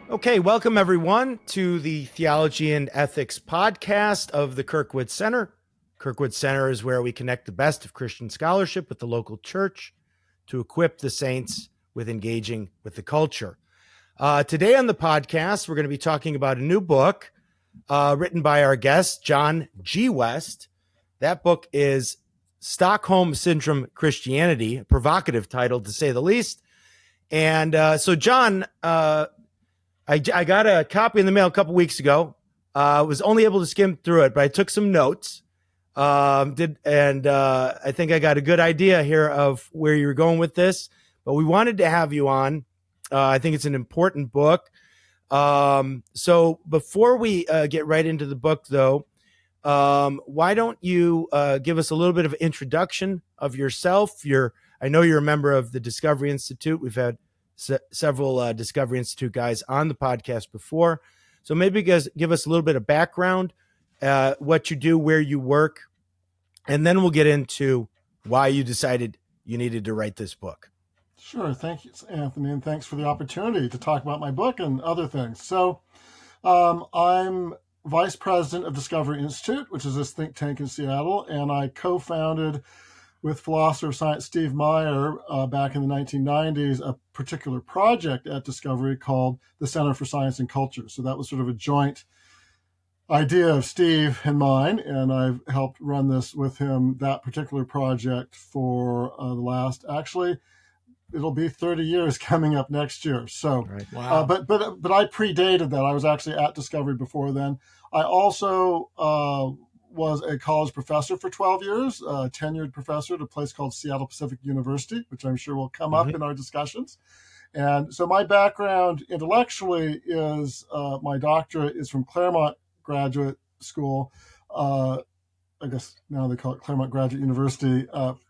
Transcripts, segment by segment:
Okay, welcome everyone to the Theology and Ethics podcast of the Kirkwood Center. Kirkwood Center is where we connect the best of Christian scholarship with the local church to equip the saints with engaging with the culture. Today on the podcast, we're going to be talking about a new book written by our guest, John G. West. That book is Stockholm Syndrome Christianity, a provocative title to say the least. And so John, I got a copy in the mail a couple weeks ago. Was only able to skim through it, but I took some notes. I think I got a good idea here of where you're going with this. But we wanted to have you on. I think it's an important book. So before we get right into the book, though, why don't you give us a little bit of an introduction of yourself? I know you're a member of the Discovery Institute. We've had several Discovery Institute guys on the podcast before. So maybe give us a little bit of background, what you do, where you work, and then we'll get into why you decided you needed to write this book. Sure. Thank you, Anthony, and thanks for the opportunity to talk about my book and other things. So I'm vice president of Discovery Institute, which is this think tank in Seattle, and I co-founded with philosopher of science Steve Meyer back in the 1990s, a particular project at Discovery called the Center for Science and Culture. So that was sort of a joint idea of Steve and mine, and I've helped run this with him, that particular project, for the last, actually, it'll be 30 years coming up next year. So, right. Wow. But I predated that. I was actually at Discovery before then. I also was a college professor for 12 years, a tenured professor at a place called Seattle Pacific University, which I'm sure will come up in our discussions. And so my background intellectually is my doctorate is from Claremont Graduate School. I guess now they call it Claremont Graduate University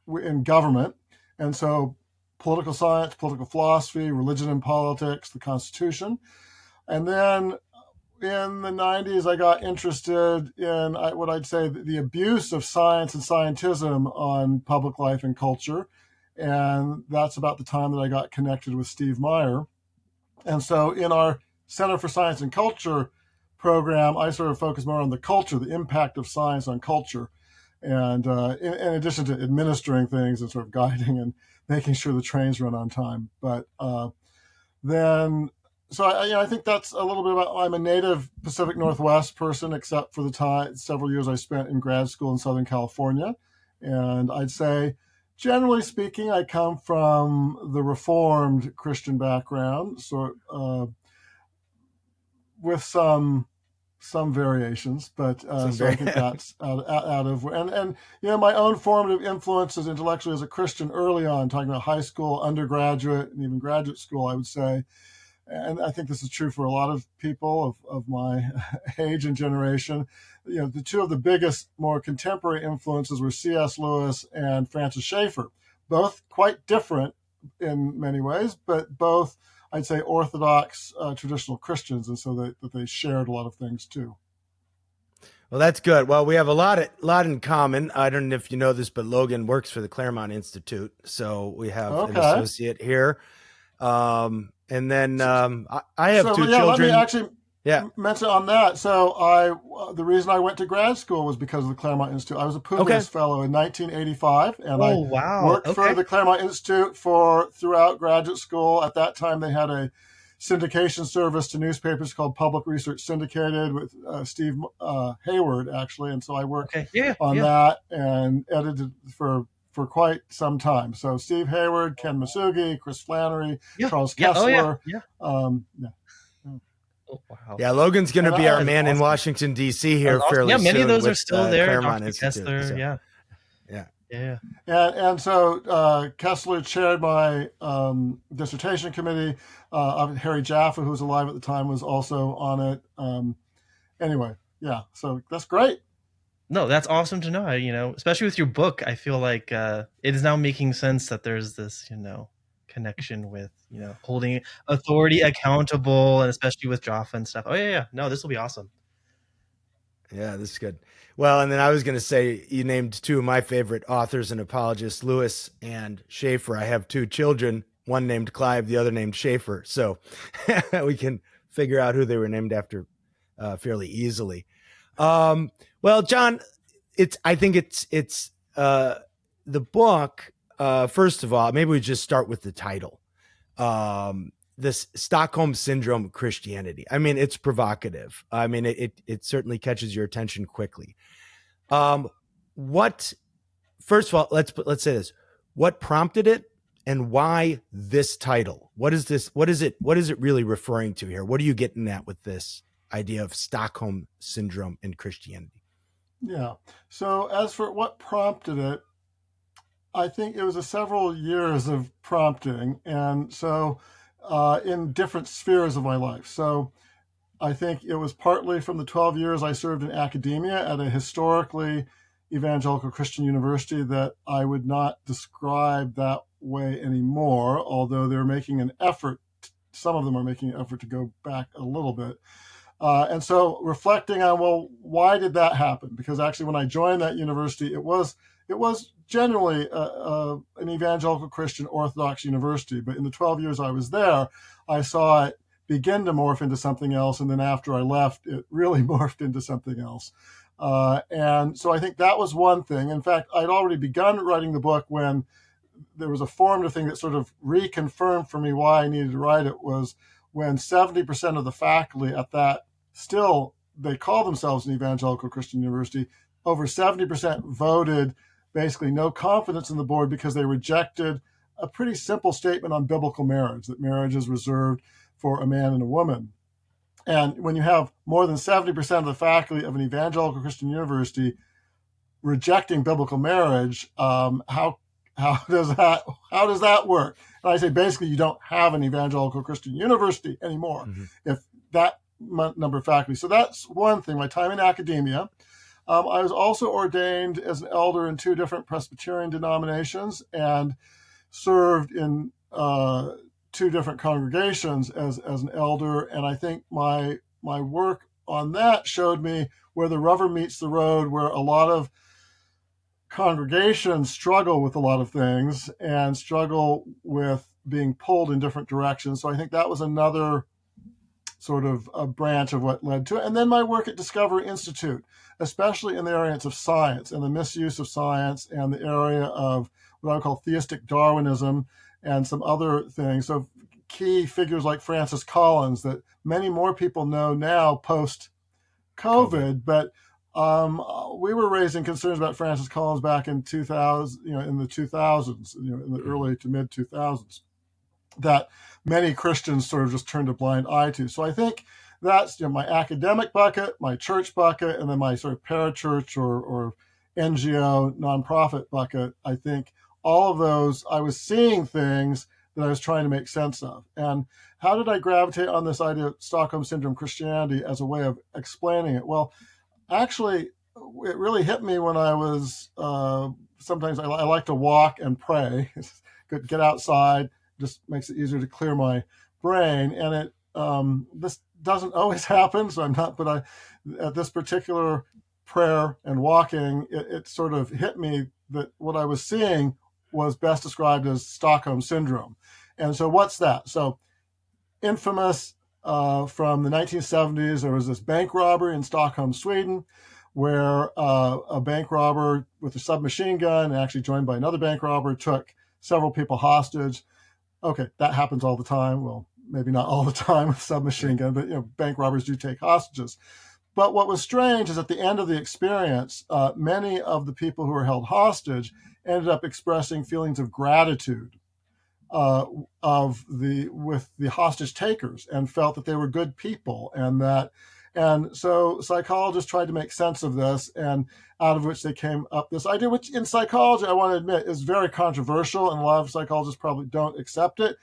in government. And so political science, political philosophy, religion and politics, the Constitution. And then in the 90s, I got interested in what I'd say the abuse of science and scientism on public life and culture. And that's about the time that I got connected with Steve Meyer. And so in our Center for Science and Culture program, I sort of focus more on the culture, the impact of science on culture. And in addition to administering things and sort of guiding and making sure the trains run on time. But So I think that's a little bit about, I'm a native Pacific Northwest person, except for the several years I spent in grad school in Southern California. And I'd say, generally speaking, I come from the Reformed Christian background, with some variations, but so I think that's out of, and my own formative influences intellectually as a Christian early on, talking about high school, undergraduate, and even graduate school, I would say. And I think this is true for a lot of people of my age and generation. The two of the biggest, more contemporary influences were C.S. Lewis and Francis Schaeffer, both quite different in many ways, but both, I'd say, Orthodox traditional Christians, and so that they shared a lot of things too. Well, that's good. Well, we have a lot in common. I don't know if you know this, but Logan works for the Claremont Institute, so we have an associate here. And then I have two children. Let me actually mention on that. So the reason I went to grad school was because of the Claremont Institute. I was a Publius Fellow in 1985, and I worked for the Claremont Institute throughout graduate school. At that time, they had a syndication service to newspapers called Public Research Syndicated with Steve Hayward, actually. And so I worked on that and edited for quite some time. So Steve Hayward, Ken Masugi, Chris Flannery, Charles Kessler. Oh, wow. Yeah, Logan's going to be our man in Washington, D.C. here fairly soon. Yeah, many of those are still there. Claremont Institute, Kessler, so. Yeah. And so Kessler chaired my dissertation committee. Harry Jaffa, who was alive at the time, was also on it. Anyway, so that's great. No, that's awesome to know. Especially with your book, I feel like it is now making sense that there's this, connection with, holding authority accountable, and especially with Jaffa and stuff. Oh, yeah. No, this will be awesome. Yeah, this is good. Well, and then I was going to say, you named two of my favorite authors and apologists, Lewis and Schaeffer. I have two children, one named Clive, the other named Schaeffer. So we can figure out who they were named after fairly easily. Well, John, I think it's the book. First of all, maybe we just start with the title. This Stockholm Syndrome of Christianity. I mean, it's provocative. I mean, it certainly catches your attention quickly. First of all, let's say this. What prompted it, and why this title? What is this? What is it really referring to here? What are you getting at with this idea of Stockholm Syndrome in Christianity? Yeah. So as for what prompted it, I think it was several years of prompting, and so in different spheres of my life. So I think it was partly from the 12 years I served in academia at a historically evangelical Christian university that I would not describe that way anymore, although they're making an effort. Some of them are making an effort to go back a little bit. And so reflecting on, well, why did that happen? Because actually when I joined that university, it was genuinely an evangelical Christian Orthodox university. But in the 12 years I was there, I saw it begin to morph into something else. And then after I left, it really morphed into something else. And so I think that was one thing. In fact, I'd already begun writing the book when there was a formative thing that sort of reconfirmed for me why I needed to write it, was when 70% of the faculty at that, still, they call themselves an evangelical Christian university, over 70% voted basically no confidence in the board because they rejected a pretty simple statement on biblical marriage, that marriage is reserved for a man and a woman. And when you have more than 70% of the faculty of an evangelical Christian university rejecting biblical marriage, how does that work? And I say basically you don't have an evangelical Christian university anymore if that number of faculty. So that's one thing. My time in academia. I was also ordained as an elder in 2 different Presbyterian denominations and served in 2 different congregations as an elder. And I think my work on that showed me where the rubber meets the road, where a lot of congregations struggle with a lot of things and struggle with being pulled in different directions. So I think that was another sort of a branch of what led to it. And then my work at Discovery Institute, especially in the areas of science and the misuse of science and the area of what I would call theistic Darwinism and some other things. So key figures like Francis Collins that many more people know now post-COVID, but we were raising concerns about Francis Collins back in 2000, in the 2000s, in the early to mid 2000s, that many Christians sort of just turned a blind eye to. So I think that's my academic bucket, my church bucket, and then my sort of parachurch or NGO nonprofit bucket. I think all of those, I was seeing things that I was trying to make sense of. And how did I gravitate on this idea of Stockholm Syndrome Christianity as a way of explaining it? Well, actually, it really hit me when I was, sometimes I like to walk and pray, get outside, just makes it easier to clear my brain. And it, this doesn't always happen, so I'm not, but at this particular prayer and walking, it sort of hit me that what I was seeing was best described as Stockholm Syndrome. And so what's that? So infamous from the 1970s, there was this bank robbery in Stockholm, Sweden, where a bank robber with a submachine gun, actually joined by another bank robber, took several people hostage. Okay, that happens all the time. Well, maybe not all the time with submachine gun, but bank robbers do take hostages. But what was strange is at the end of the experience, many of the people who were held hostage ended up expressing feelings of gratitude with the hostage takers, and felt that they were good people, and so psychologists tried to make sense of this, and out of which they came up this idea, which in psychology, I want to admit, is very controversial, and a lot of psychologists probably don't accept it.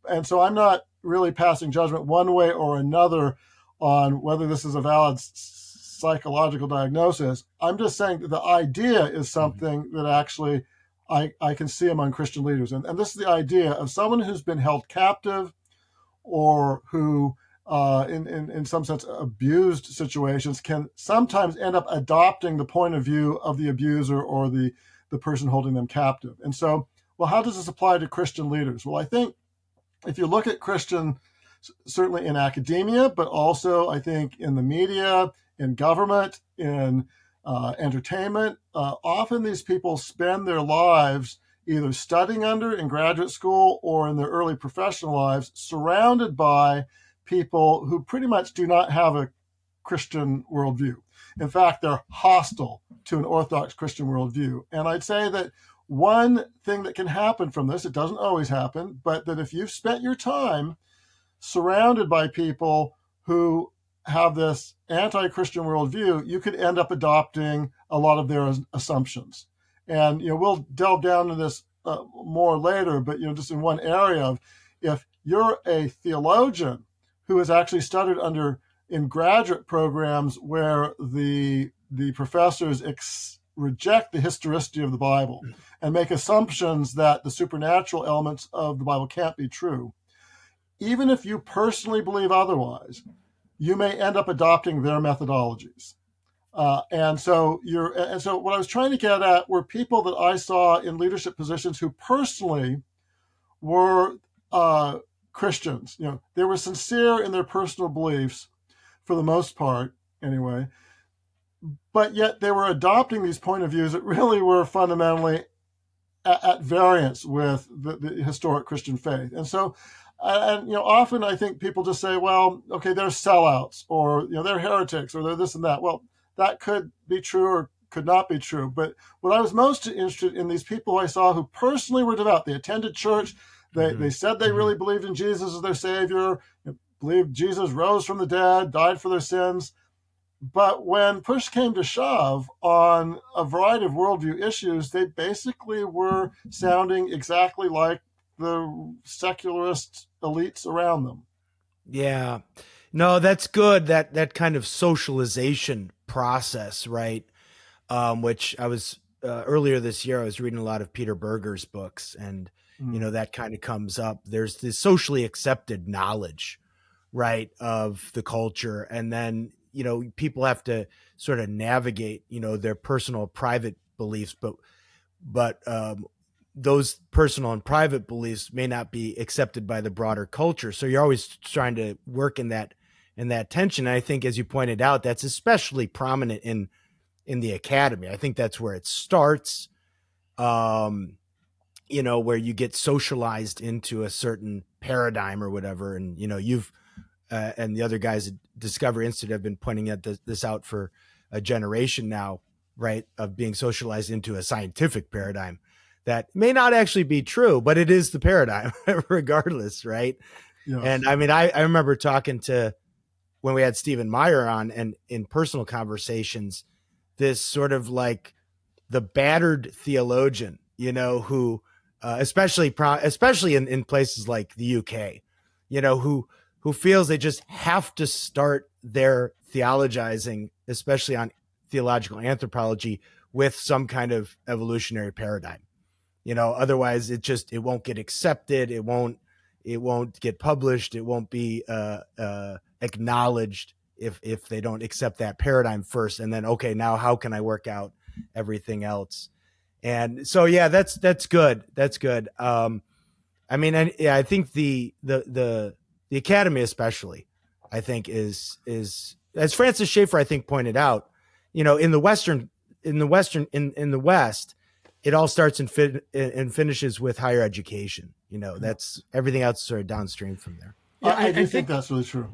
And so I'm not really passing judgment one way or another on whether this is a valid psychological diagnosis. I'm just saying that the idea is something that actually I can see among Christian leaders. And this is the idea of someone who's been held captive or who, in some sense, abused situations, can sometimes end up adopting the point of view of the abuser or the person holding them captive. And so, well, how does this apply to Christian leaders? Well, I think if you look at Christian certainly in academia, but also I think in the media, in government, in entertainment. Often these people spend their lives either studying under in graduate school or in their early professional lives surrounded by people who pretty much do not have a Christian worldview. In fact, they're hostile to an Orthodox Christian worldview. And I'd say that one thing that can happen from this, it doesn't always happen, but that if you've spent your time surrounded by people who have this anti-Christian worldview, you could end up adopting a lot of their assumptions. And we'll delve down into this more later, but just in one area of, if you're a theologian who has actually studied in graduate programs where the professors reject the historicity of the Bible and make assumptions that the supernatural elements of the Bible can't be true, even if you personally believe otherwise, you may end up adopting their methodologies. And so what I was trying to get at were people that I saw in leadership positions who personally were Christians. They were sincere in their personal beliefs for the most part, anyway, but yet they were adopting these point of views that really were fundamentally at variance with the historic Christian faith. And so, often I think people just say, well, okay, they're sellouts, or they're heretics, or they're this and that. Well, that could be true or could not be true. But what I was most interested in, these people I saw who personally were devout. They attended church. They said they really believed in Jesus as their Savior, believed Jesus rose from the dead, died for their sins. But when push came to shove on a variety of worldview issues, they basically were sounding exactly like the secularist elites around them. Yeah. No, that's good. That kind of socialization process, right? Which I was earlier this year, I was reading a lot of Peter Berger's books, and that kind of comes up. There's this socially accepted knowledge, right, of the culture, and then people have to sort of navigate their personal private beliefs, but those personal and private beliefs may not be accepted by the broader culture. So you're always trying to work in that tension. And I think, as you pointed out, that's especially prominent in the academy. I think that's where it starts, where you get socialized into a certain paradigm or whatever. And, you've, and the other guys at Discovery Institute have been pointing at this out for a generation now, right, of being socialized into a scientific paradigm that may not actually be true, but it is the paradigm regardless, right? Yes. And I mean, I remember talking to, when we had Stephen Meyer on, and in personal conversations, this sort of like the battered theologian, who, especially in places like the UK, who feels they just have to start their theologizing, especially on theological anthropology, with some kind of evolutionary paradigm. Otherwise it won't get accepted. It won't get published. It won't be acknowledged if they don't accept that paradigm first. And then, okay, now how can I work out everything else? And so, yeah, that's good. That's good. I mean, I think the academy especially, I think is as Francis Schaeffer, I think, pointed out, in the West, it all starts and finishes with higher education. That's everything else sort of downstream from there. Yeah, I do think that's really true.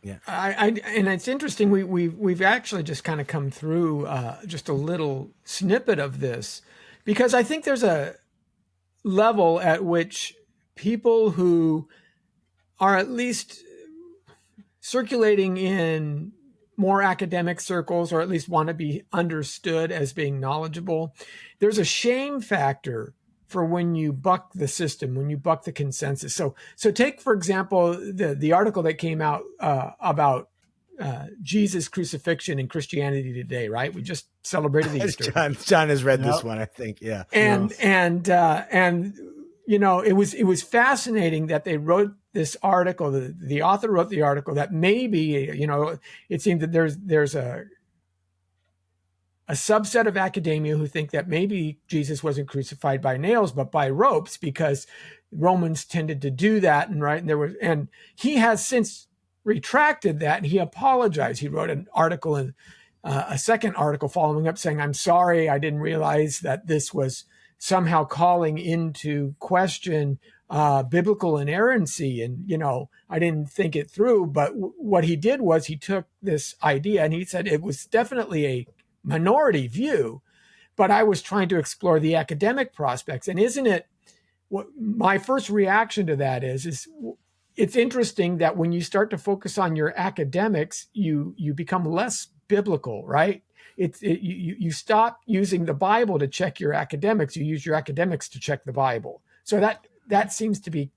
Yeah. And it's interesting. We've actually just kind of come through just a little snippet of this, because I think there's a level at which people who are at least circulating in more academic circles, or at least want to be understood as being knowledgeable, there's a shame factor for when you buck the system, when you buck the consensus. So take, for example, the article that came out about Jesus' crucifixion in Christianity Today, right? We just celebrated Easter. John has read this one, I think. Yeah. And it was fascinating that they wrote this article. The author wrote the article that maybe, it seemed that there's a subset of academia who think that maybe Jesus wasn't crucified by nails, but by ropes, because Romans tended to do that, and he has since retracted that, and he apologized. He wrote an article in a second article following up saying, "I'm sorry, I didn't realize that this was somehow calling into question biblical inerrancy, and I didn't think it through." But what he did was he took this idea and he said it was definitely a minority view, but I was trying to explore the academic prospects. And isn't it what my first reaction to that is it's interesting that when you start to focus on your academics, you become less biblical, right? You stop using the Bible to check your academics. You use your academics to check the Bible. So that seems to be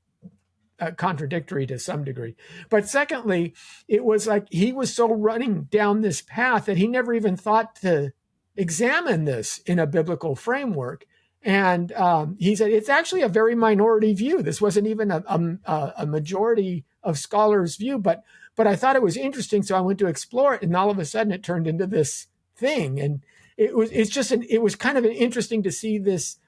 contradictory to some degree. But secondly, it was like he was so running down this path that he never even thought to examine this in a biblical framework. And he said it's actually a very minority view. This wasn't even a majority of scholars' view, but I thought it was interesting, so I went to explore it, and all of a sudden it turned into this thing. And it was kind of interesting to see this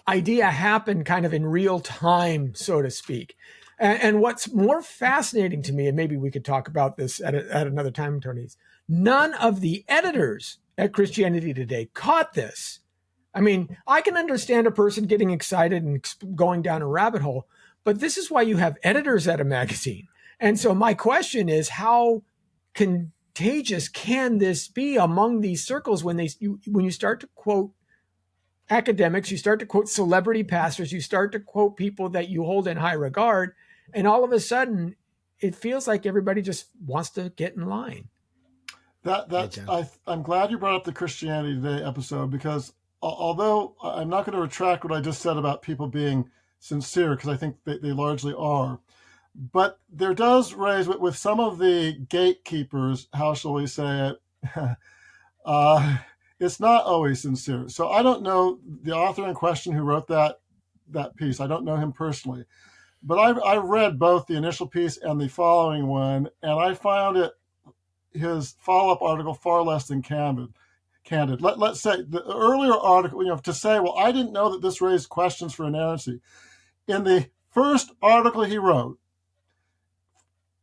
idea happen kind of in real time, so to speak. And what's more fascinating to me, and maybe we could talk about this at another time, Tony, is none of the editors at Christianity Today caught this. I mean, I can understand a person getting excited and going down a rabbit hole, but this is why you have editors at a magazine. And so my question is, how contagious can this be among these circles when you start to quote academics, you start to quote celebrity pastors, you start to quote people that you hold in high regard, and all of a sudden it feels like everybody just wants to get in line. I'm glad you brought up the Christianity Today episode, because although I'm not going to retract what I just said about people being sincere, because I think they largely are, but there does raise with some of the gatekeepers, how shall we say it, it's not always sincere. So I don't know the author in question who wrote that piece. I don't know him personally, but I read both the initial piece and the following one, and I found his follow-up article far less than candid. Let's say the earlier article, to say, well, I didn't know that this raised questions for inerrancy. In the first article he wrote,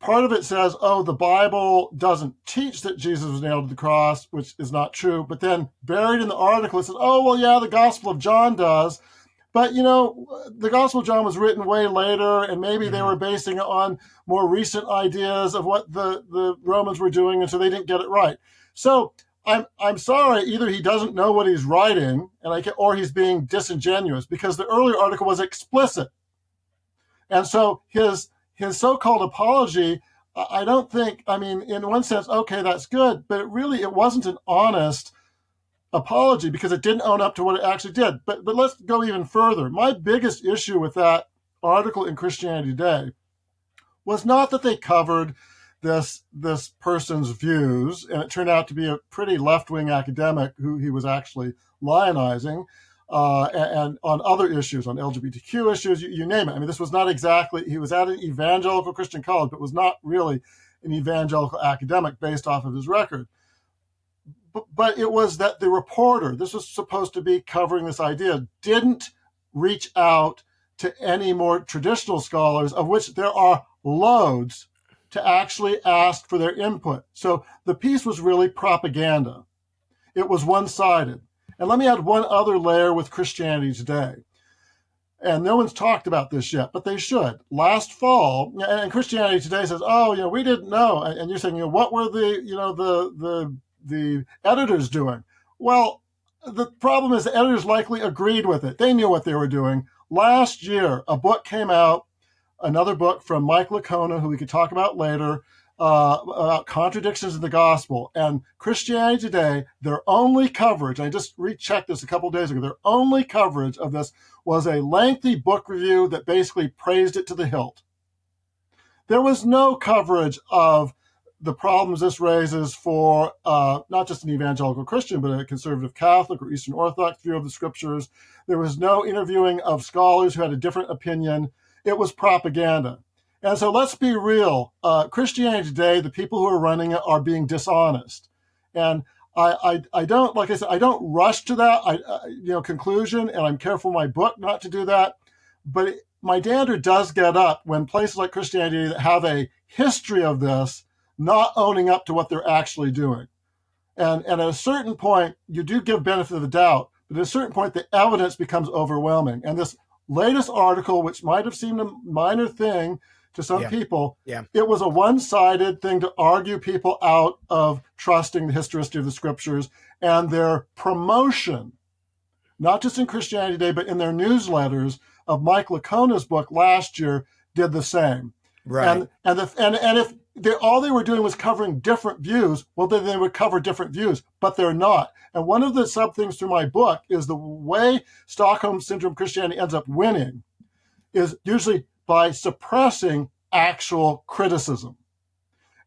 part of it says, oh, the Bible doesn't teach that Jesus was nailed to the cross, which is not true. But then buried in the article, it says, oh, well, yeah, the Gospel of John does. But, the Gospel of John was written way later, and maybe they were basing it on more recent ideas of what the Romans were doing, and so they didn't get it right. So I'm sorry, either he doesn't know what he's writing, or he's being disingenuous, because the earlier article was explicit. And so his so-called apology, I don't think, in one sense, okay, that's good, but it wasn't an honest apology, because it didn't own up to what it actually did. But let's go even further. My biggest issue with that article in Christianity Today was not that they covered this person's views, and it turned out to be a pretty left-wing academic who he was actually lionizing, and on other issues, on LGBTQ issues, you name it. This was not exactly, he was at an evangelical Christian college, but was not really an evangelical academic based off of his record. But it was that the reporter, this was supposed to be covering this idea, didn't reach out to any more traditional scholars, of which there are loads, to actually ask for their input. So the piece was really propaganda. It was one-sided. And let me add one other layer with Christianity Today. And no one's talked about this yet, but they should. Last fall, and Christianity Today says, oh, we didn't know. And you're saying, what were the editors doing? Well, the problem is the editors likely agreed with it. They knew what they were doing. Last year, a book came out, another book from Mike Licona, who we could talk about later, about contradictions in the gospel. And Christianity Today, their only coverage, I just rechecked this a couple of days ago, their only coverage of this was a lengthy book review that basically praised it to the hilt. There was no coverage of the problems this raises for not just an evangelical Christian, but a conservative Catholic or Eastern Orthodox view of the scriptures. There was no interviewing of scholars who had a different opinion. It was propaganda. And so let's be real. Christianity Today, the people who are running it are being dishonest. And I don't rush to that conclusion, and I'm careful in my book not to do that. But my dander does get up when places like Christianity that have a history of this not owning up to what they're actually doing. And at a certain point, you do give benefit of the doubt, but at a certain point, the evidence becomes overwhelming. And this latest article, which might have seemed a minor thing to some people, it was a one-sided thing to argue people out of trusting the historicity of the scriptures, and their promotion, not just in Christianity Today, but in their newsletters of Mike Lacona's book last year, did the same. Right. And if all they were doing was covering different views, well, then they would cover different views, but they're not. And one of the sub things through my book is the way Stockholm Syndrome Christianity ends up winning is usually by suppressing actual criticism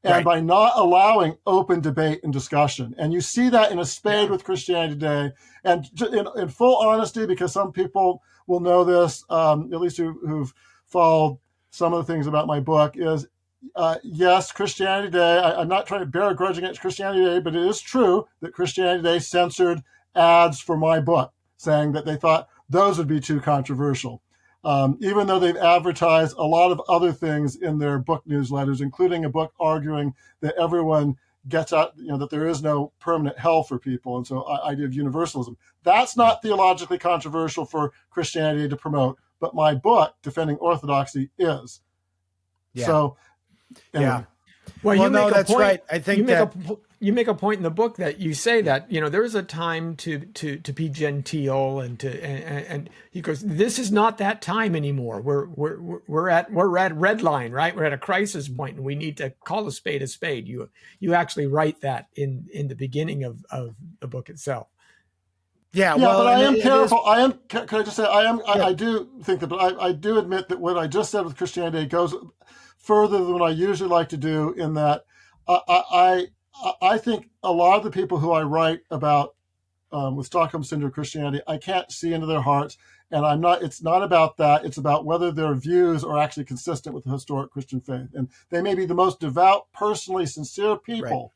and by not allowing open debate and discussion. And you see that in a spade with Christianity Today. And in full honesty, because some people will know this, at least who've followed some of the things about my book, is yes, Christianity Today, I'm not trying to bear a grudge against Christianity Today, but it is true that Christianity Today censored ads for my book, saying that they thought those would be too controversial. Even though they've advertised a lot of other things in their book newsletters, including a book arguing that everyone gets out, that there is no permanent hell for people. And so idea of universalism. That's not theologically controversial for Christianity to promote, but my book, Defending Orthodoxy, is. Yeah. So, anyway. Yeah. Well, you make a that's point, right. I think you make a point in the book that you say that there is a time to be genteel and he goes, this is not that time anymore. We're at red line, right? We're at a crisis point, and we need to call a spade a spade. You actually write that in the beginning of the book itself. Yeah, but I am careful. Can I just say I do think that, but I do admit that what I just said with Christianity goes further than what I usually like to do, in that I think a lot of the people who I write about with Stockholm Syndrome Christianity, I can't see into their hearts, and it's not about that. It's about whether their views are actually consistent with the historic Christian faith. And they may be the most devout, personally sincere people,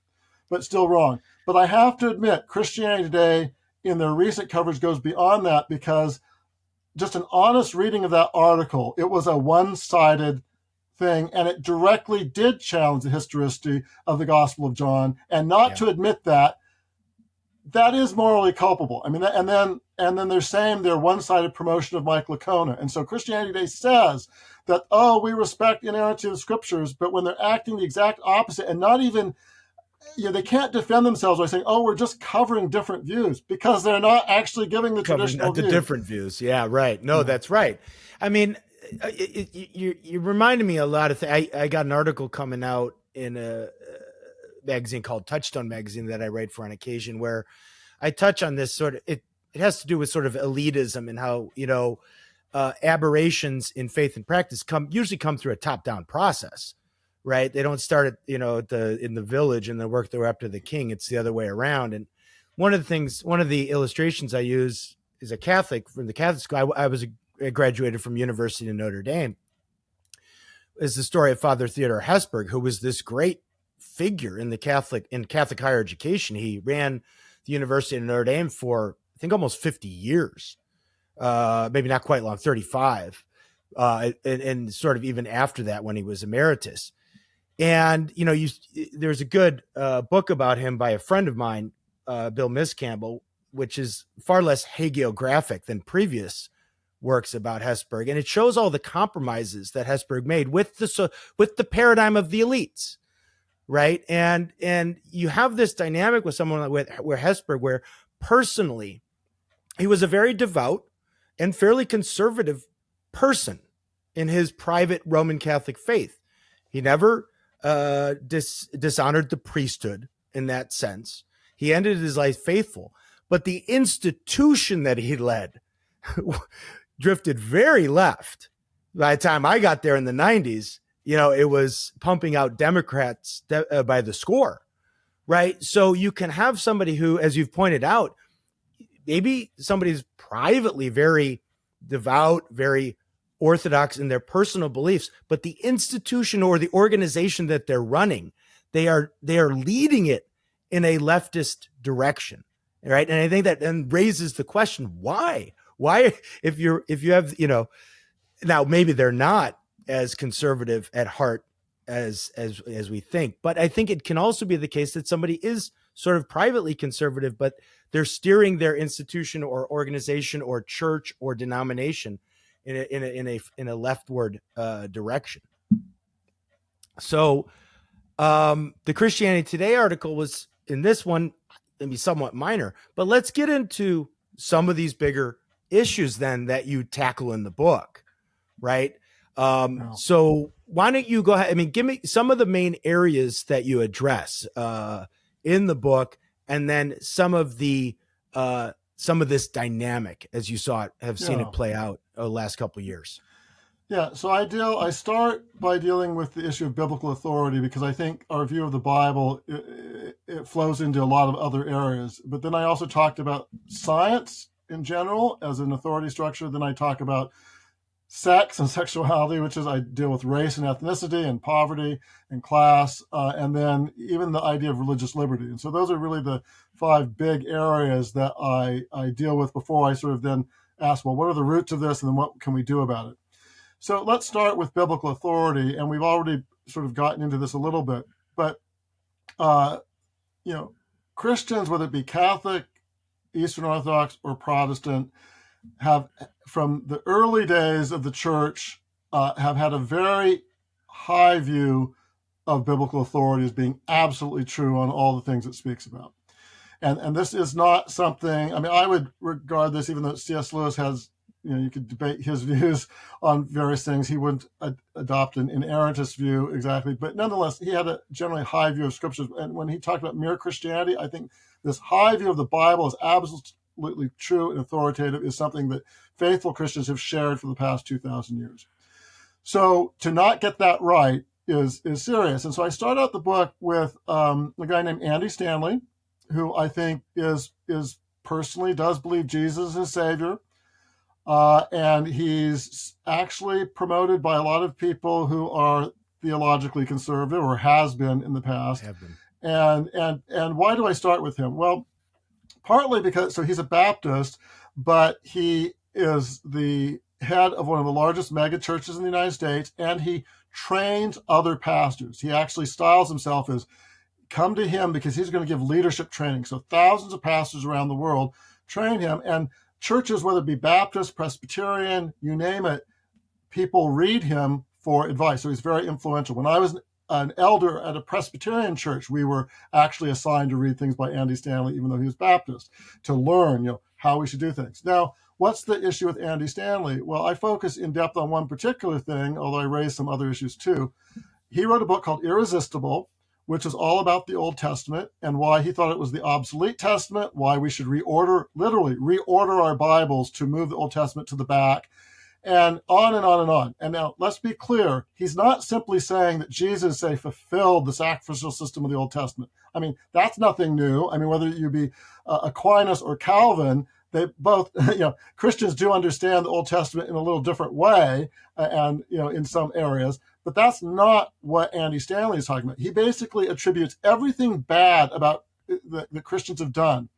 but still wrong. But I have to admit, Christianity Today, in their recent coverage, goes beyond that, because just an honest reading of that article, it was a one-sided thing, and it directly did challenge the historicity of the Gospel of John, and not to admit that is morally culpable. I mean, and then they're saying their one-sided promotion of Mike Lacona. And so Christianity Today says that, we respect inerrancy of the scriptures, but when they're acting the exact opposite, and not even, they can't defend themselves by saying, we're just covering different views, because they're not actually giving the traditional view. Different views. Yeah, right. No, that's right. I mean, you reminded me a lot of things. I got an article coming out in a magazine called Touchstone Magazine that I write for on occasion, where I touch on this sort of, it has to do with sort of elitism and how, aberrations in faith and practice usually come through a top-down process, right? They don't start at, in the village and then work their way up to the king. It's the other way around. And one of the illustrations I use is a Catholic from the Catholic school. I graduated from University of Notre Dame, is the story of Father Theodore Hesburgh, who was this great figure in Catholic higher education. He ran the University of Notre Dame for, I think, almost 50 years, maybe not quite long, 35, and sort of even after that when he was emeritus. And, there's a good book about him by a friend of mine, Bill Miscampbell, which is far less hagiographic than previous works about Hesburgh, and it shows all the compromises that Hesburgh made with the paradigm of the elites, right? And you have this dynamic with someone where Hesburgh, where personally he was a very devout and fairly conservative person in his private Roman Catholic faith. He never dishonored the priesthood in that sense. He ended his life faithful, but the institution that he led drifted very left. By the time I got there in the 90s, it was pumping out Democrats by the score, right? So you can have somebody who, as you've pointed out, maybe somebody's privately very devout, very orthodox in their personal beliefs, but the institution or the organization that they're running, they are leading it in a leftist direction, right? And I think that then raises the question, why, if you have, Now, maybe they're not as conservative at heart as we think, but I think it can also be the case that somebody is sort of privately conservative, but they're steering their institution or organization or church or denomination in a leftward direction. So the Christianity Today article was, in this one, maybe somewhat minor, but let's get into some of these bigger issues then that you tackle in the book, right? So why don't you go ahead? I mean, give me some of the main areas that you address in the book, and then some of this dynamic as you have seen it play out the last couple of years. Yeah, so I start by dealing with the issue of biblical authority, because I think our view of the Bible, it flows into a lot of other areas. But then I also talked about science in general as an authority structure. Then I talk about sex and sexuality, which is I deal with race and ethnicity and poverty and class, and then even the idea of religious liberty. And so those are really the 5 big areas that I deal with before I sort of then ask, well, what are the roots of this, and then what can we do about it? So let's start with biblical authority, and we've already sort of gotten into this a little bit, but Christians, whether it be Catholic, Eastern Orthodox, or Protestant, have, from the early days of the church, have had a very high view of biblical authority as being absolutely true on all the things it speaks about. And this is not something, I mean, I would regard this, even though C.S. Lewis has, you could debate his views on various things. He wouldn't adopt an inerrantist view exactly, but nonetheless, he had a generally high view of scriptures. And when he talked about mere Christianity, I think this high view of the Bible is absolutely true and authoritative, is something that faithful Christians have shared for the past 2,000 years. So to not get that right is serious. And so I start out the book with a guy named Andy Stanley, who I think is personally does believe Jesus is his Savior. And he's actually promoted by a lot of people who are theologically conservative, or has been in the past. And why do I start with him? Well, partly because, so he's a Baptist, but he is the head of one of the largest mega churches in the United States, and he trains other pastors. He actually styles himself as come to him because he's going to give leadership training. So thousands of pastors around the world train him, and churches, whether it be Baptist, Presbyterian, you name it, people read him for advice. So he's very influential. When I was an elder at a Presbyterian church, we were actually assigned to read things by Andy Stanley, even though he was Baptist, to learn, how we should do things. Now, what's the issue with Andy Stanley? Well, I focus in depth on one particular thing, although I raise some other issues too. He wrote a book called Irresistible, which is all about the Old Testament and why he thought it was the obsolete Testament, why we should literally reorder our Bibles to move the Old Testament to the back, and on and on and on. And now let's be clear, he's not simply saying that Jesus, say, fulfilled the sacrificial system of the Old Testament. I mean, that's nothing new. I mean, whether you be Aquinas or Calvin, they both, Christians do understand the Old Testament in a little different way, and, in some areas. But that's not what Andy Stanley is talking about. He basically attributes everything bad about the Christians have done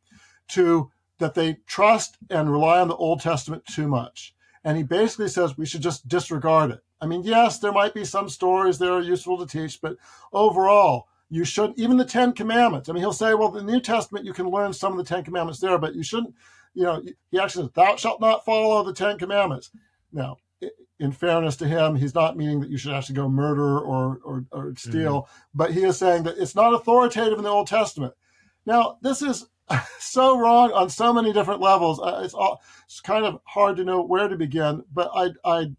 to that they trust and rely on the Old Testament too much. And he basically says we should just disregard it. I mean, yes, there might be some stories that are useful to teach, but overall, you shouldn't, even the 10 Commandments. I mean, he'll say, well, the New Testament, you can learn some of the 10 Commandments there, but you shouldn't, he actually says, thou shalt not follow the 10 Commandments. Now, in fairness to him, he's not meaning that you should actually go murder or steal, but he is saying that it's not authoritative in the Old Testament. Now, this is so wrong on so many different levels. It's kind of hard to know where to begin, but I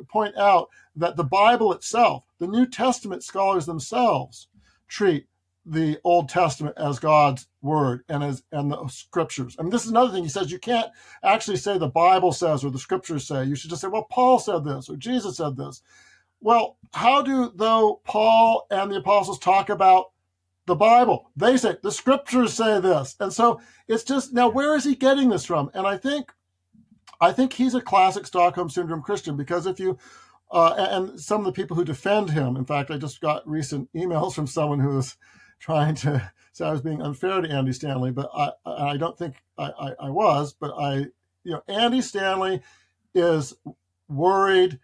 point out that the Bible itself, the New Testament scholars themselves treat the Old Testament as God's word and the scriptures. I mean, this is another thing. He says you can't actually say the Bible says or the scriptures say. You should just say, well, Paul said this or Jesus said this. Well, how do, though, Paul and the apostles talk about the Bible? They say the scriptures say this. And so it's just, now where is he getting this from? And I think he's a classic Stockholm Syndrome Christian, because if you, and some of the people who defend him, in fact, I just got recent emails from someone who was trying to say I was being unfair to Andy Stanley, but I don't think I was, but Andy Stanley is worried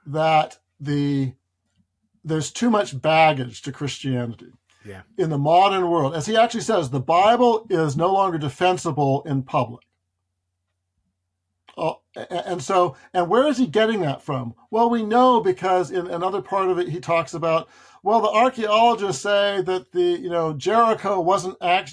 that there's too much baggage to Christianity. Yeah. In the modern world, as he actually says, the Bible is no longer defensible in public. And where is he getting that from? Well, we know because in another part of it, he talks about, well, the archaeologists say that Jericho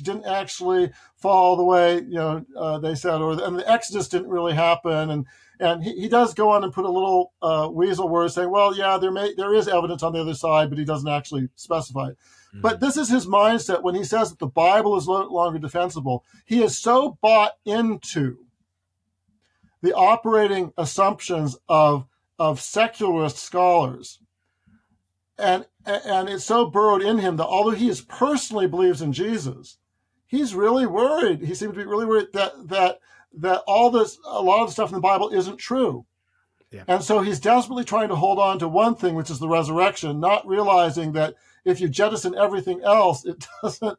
didn't actually fall the way, they said, and the Exodus didn't really happen. And he does go on and put a little weasel word saying, well, yeah, there is evidence on the other side, but he doesn't actually specify it. Mm-hmm. But this is his mindset when he says that the Bible is no longer defensible. He is so bought into the operating assumptions of secularist scholars, and it's so burrowed in him that although he personally believes in Jesus, he's really worried. He seems to be really worried that a lot of the stuff in the Bible isn't true. Yeah. And so he's desperately trying to hold on to one thing, which is the resurrection, not realizing that if you jettison everything else, it doesn't.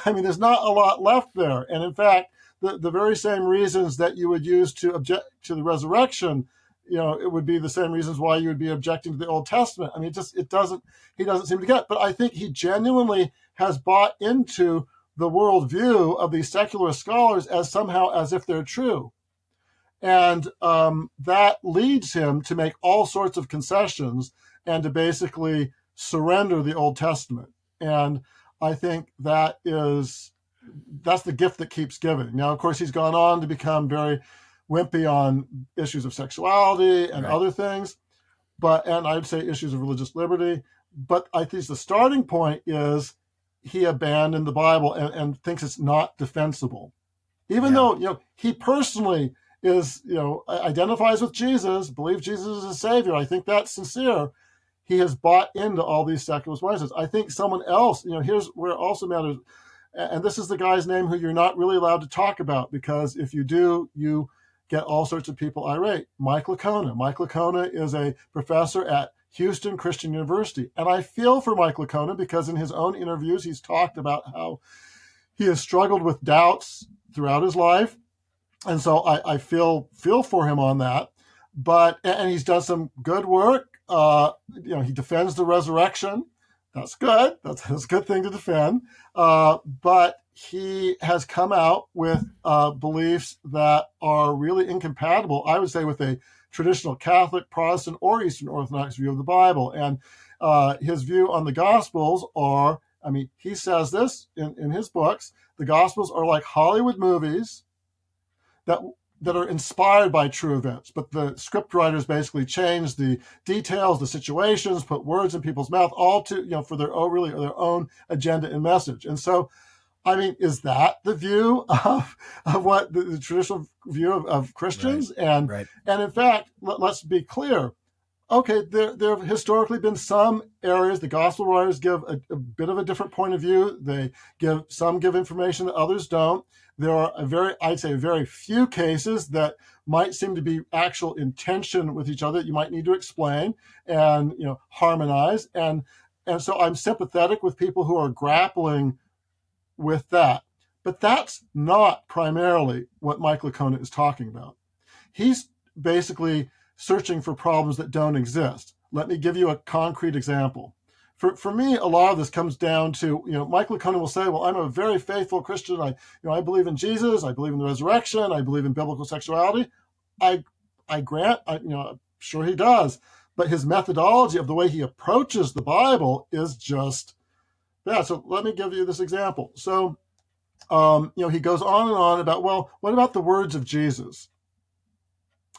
There's not a lot left there. And in fact, the very same reasons that you would use to object to the resurrection, it would be the same reasons why you would be objecting to the Old Testament. He doesn't seem to get. But I think he genuinely has bought into the worldview of these secular scholars as if they're true. And that leads him to make all sorts of concessions and to basically surrender the Old Testament. And I think that's the gift that keeps giving. Now, of course, he's gone on to become very wimpy on issues of sexuality and other things, and I'd say issues of religious liberty. But I think the starting point is he abandoned the Bible and thinks it's not defensible, even though he personally is identifies with Jesus, believes Jesus is his Savior. I think that's sincere. He has bought into all these secularist mindsets. I think someone else, here's where it also matters. And this is the guy's name who you're not really allowed to talk about, because if you do, you get all sorts of people irate. Mike Licona. Mike Licona is a professor at Houston Christian University. And I feel for Mike Licona because in his own interviews, he's talked about how he has struggled with doubts throughout his life. And so I feel for him on that. And he's done some good work. He defends the resurrection. That's good. That's a good thing to defend. But he has come out with beliefs that are really incompatible, I would say, with a traditional Catholic, Protestant, or Eastern Orthodox view of the Bible. And his view on the Gospels are, he says this in his books, the Gospels are like Hollywood movies that are inspired by true events, but the script writers basically change the details, the situations, put words in people's mouth, all to for their own agenda and message. And so, is that the view of what the traditional view of Christians? Right. And in fact, let's be clear. Okay, there have historically been some areas the gospel writers give a bit of a different point of view. Some give information that others don't. There are very few cases that might seem to be actual in tension with each other that you might need to explain and harmonize. And so I'm sympathetic with people who are grappling with that. But that's not primarily what Mike Licona is talking about. He's basically searching for problems that don't exist. Let me give you a concrete example. For me, a lot of this comes down to, Mike Licona will say, well, I'm a very faithful Christian. I believe in Jesus. I believe in the resurrection. I believe in biblical sexuality. I grant, I'm sure he does. But his methodology of the way he approaches the Bible is just that. So let me give you this example. So, he goes on and on about, well, what about the words of Jesus?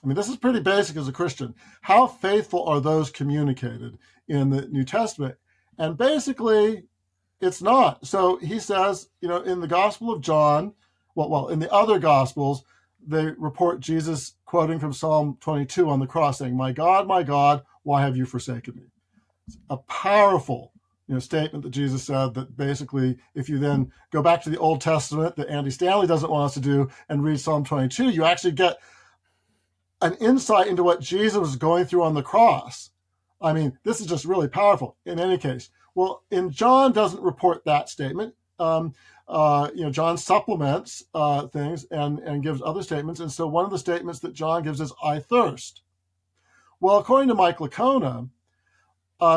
This is pretty basic as a Christian. How faithful are those communicated in the New Testament? And basically, it's not. So he says, in the Gospel of John, in the other Gospels, they report Jesus quoting from Psalm 22 on the cross saying, my God, why have you forsaken me? It's a powerful statement that Jesus said that basically, if you then go back to the Old Testament that Andy Stanley doesn't want us to do and read Psalm 22, you actually get an insight into what Jesus was going through on the cross. This is just really powerful. In any case, in John doesn't report that statement. John supplements things and gives other statements. And so one of the statements that John gives is, I thirst. Well, according to Mike Licona,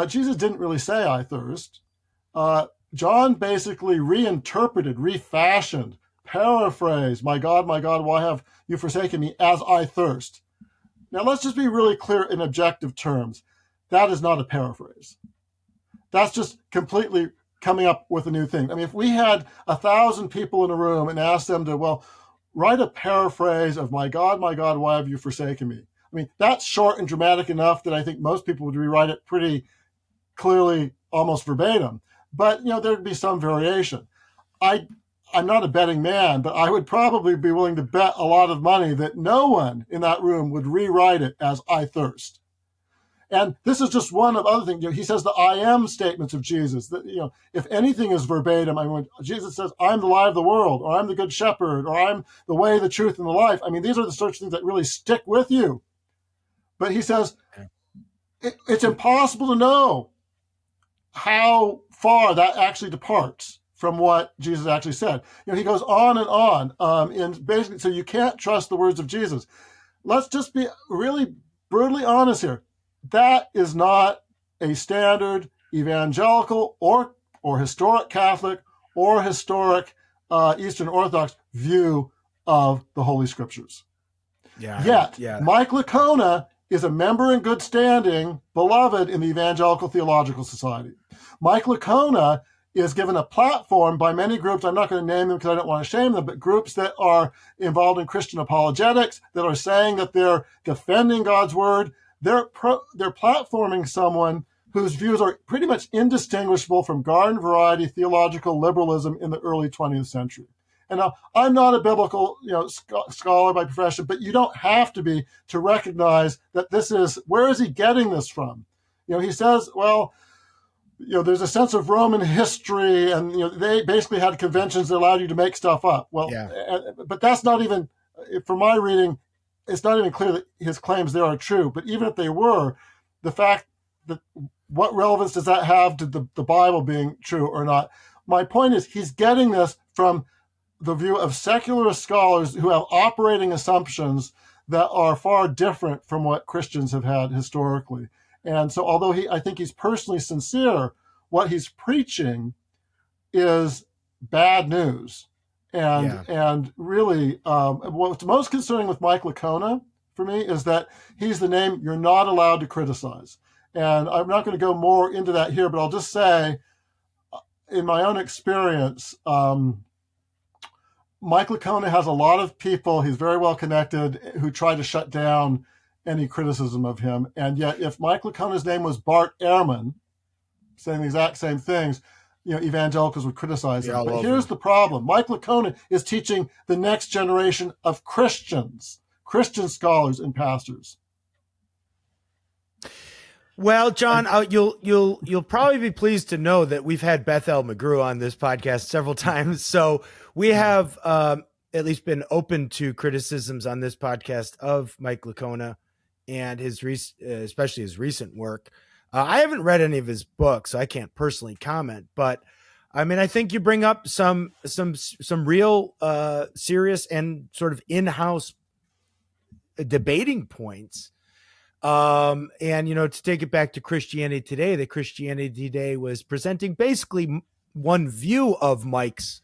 Jesus didn't really say, I thirst. John basically reinterpreted, refashioned, paraphrased, my God, why have you forsaken me, as I thirst. Now, let's just be really clear in objective terms. That is not a paraphrase. That's just completely coming up with a new thing. I mean, if we had 1,000 people in a room and asked them to, well, write a paraphrase of my God, why have you forsaken me? I mean, that's short and dramatic enough that I think most people would rewrite it pretty clearly, almost verbatim. But, there'd be some variation. I'm not a betting man, but I would probably be willing to bet a lot of money that no one in that room would rewrite it as I thirst. And this is just one of other things. He says the I am statements of Jesus. That, if anything is verbatim, Jesus says, I'm the light of the world, or I'm the good shepherd, or I'm the way, the truth, and the life. I mean, these are the sorts of things that really stick with you. But he says, it's impossible to know how far that actually departs from what Jesus actually said. He goes on and on, and basically, so you can't trust the words of Jesus. Let's just be really brutally honest here. That is not a standard evangelical or historic Catholic or historic Eastern Orthodox view of the Holy Scriptures. Yet, Mike Licona is a member in good standing, beloved in the Evangelical Theological Society. Mike Licona is given a platform by many groups. I'm not going to name them because I don't want to shame them, but groups that are involved in Christian apologetics, that are saying that they're defending God's word. They're platforming someone whose views are pretty much indistinguishable from garden variety theological liberalism in the early 20th century. And now, I'm not a biblical scholar by profession, but you don't have to be to recognize that this is, where is he getting this from? He says, well, there's a sense of Roman history, and they basically had conventions that allowed you to make stuff up. Well, but that's not even, from my reading, it's not even clear that his claims there are true. But even if they were, the fact that, what relevance does that have to the Bible being true or not? My point is, he's getting this from the view of secularist scholars who have operating assumptions that are far different from what Christians have had historically. And so although I think he's personally sincere, what he's preaching is bad news. And really, what's most concerning with Mike Licona for me is that he's the name you're not allowed to criticize. And I'm not going to go more into that here, but I'll just say, in my own experience, Mike Licona has a lot of people, he's very well connected, who try to shut down any criticism of him. And yet, if Mike Licona's name was Bart Ehrman, saying the exact same things, evangelicals would criticize him. But here's the problem. Mike Licona is teaching the next generation of Christians, Christian scholars and pastors. Well, John, you'll probably be pleased to know that we've had Bethel McGrew on this podcast several times. So we have at least been open to criticisms on this podcast of Mike Licona and especially his recent work. I haven't read any of his books, so I can't personally comment. But I mean, I think you bring up some real serious and sort of in-house debating points. And, to take it back to Christianity Today, that Christianity Today was presenting basically one view of Mike's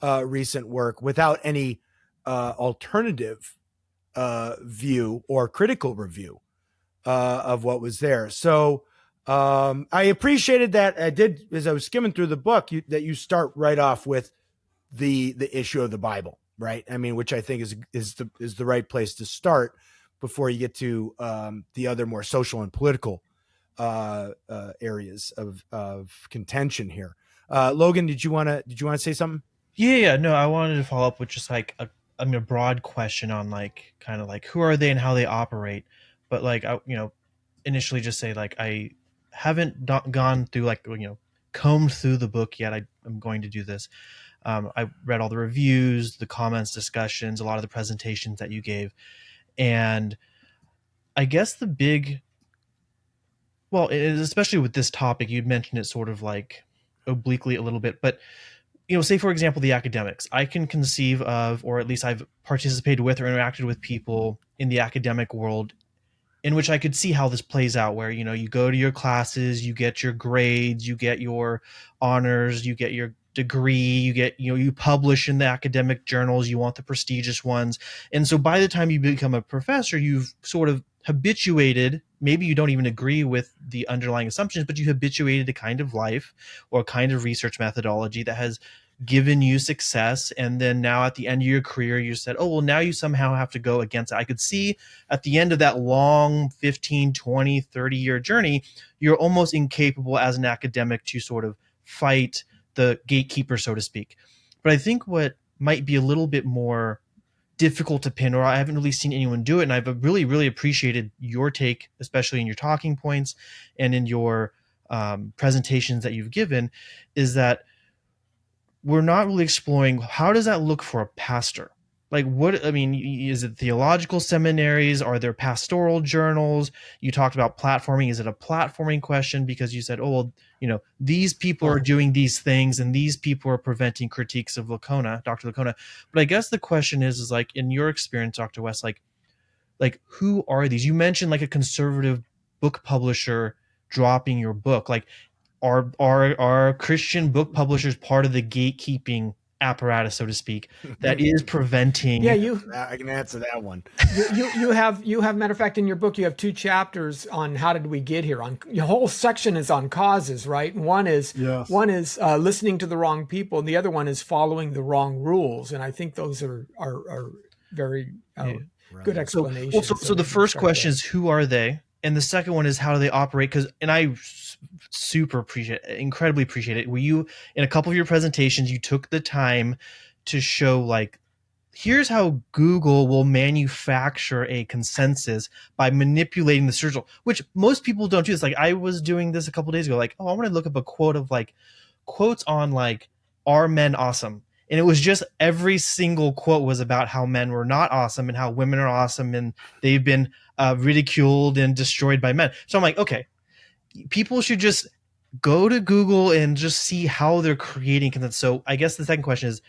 recent work without any alternative view or critical review of what was there. So I appreciated that. I did, as I was skimming through the book, that you start right off with the issue of the Bible, right? I mean, which I think is the right place to start before you get to the other more social and political areas of contention here. Logan, did you want to say something? Yeah. No, I wanted to follow up with just like a broad question on like kind of like who are they and how they operate. But like initially just say like I haven't gone through like combed through the book yet. I'm going to do this. I read all the reviews, the comments, discussions, a lot of the presentations that you gave. And I guess the big, well, especially with this topic, you'd mentioned it sort of like obliquely a little bit, but, say, for example, the academics. I can conceive of, or at least I've participated with or interacted with people in the academic world in which I could see how this plays out, where, you know, you go to your classes, you get your grades, you get your honors, you get your degree, you get, you know, you publish in the academic journals, you want the prestigious ones. And so by the time you become a professor, you've sort of habituated, maybe you don't even agree with the underlying assumptions, but you habituated a kind of life or a kind of research methodology that has given you success. And then now at the end of your career, you said, oh, well, now you somehow have to go against it. I could see at the end of that long 15, 20, 30-year journey, you're almost incapable as an academic to sort of fight the gatekeeper, so to speak. But I think what might be a little bit more difficult to pin, or I haven't really seen anyone do it, and I've really, really appreciated your take, especially in your talking points and in your presentations that you've given, is that we're not really exploring how does that look for a pastor. Like, what, I mean, is it theological seminaries? Are there pastoral journals? You talked about platforming. Is it a platforming question? Because you said, oh, well, you know, these people are doing these things and these people are preventing critiques of Dr. Lacona. But I guess the question is like, in your experience, Dr. West, like who are these? You mentioned like a conservative book publisher dropping your book. Like, are Christian book publishers part of the gatekeeping apparatus, so to speak, that is preventing? Yeah, I can answer that one. you have matter of fact, in your book you have 2 chapters on how did we get here. On your whole section is on causes, right? And one is listening to the wrong people, and the other one is following the wrong rules. And I think those are very good explanations. So the first question is, who are they? And the second one is, how do they operate? And I incredibly appreciate it. Where you, in a couple of your presentations, you took the time to show, like, here's how Google will manufacture a consensus by manipulating the search result, which most people don't do. This. Like, I was doing this a couple of days ago. Like, oh, I want to look up a quote of like quotes on like, are men awesome? And it was just every single quote was about how men were not awesome and how women are awesome and they've been ridiculed and destroyed by men. So I'm like, okay, people should just go to Google and just see how they're creating content. So I guess the second question is,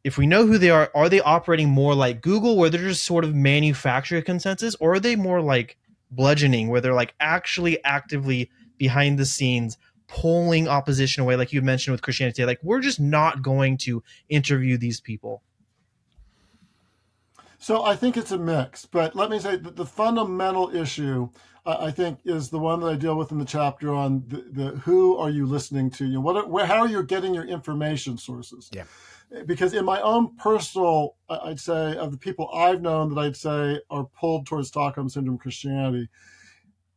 if we know who they are they operating more like Google, where they're just sort of manufacturing consensus, or are they more like bludgeoning, where they're like actually actively behind the scenes pulling opposition away, like you mentioned with Christianity? Like, we're just not going to interview these people. So I think it's a mix, but let me say that the fundamental issue, I think, is the one that I deal with in the chapter on the who are you listening to? You know, how are you getting your information sources? Yeah. Because in my own personal, I'd say, of the people I've known that I'd say are pulled towards Stockholm Syndrome Christianity,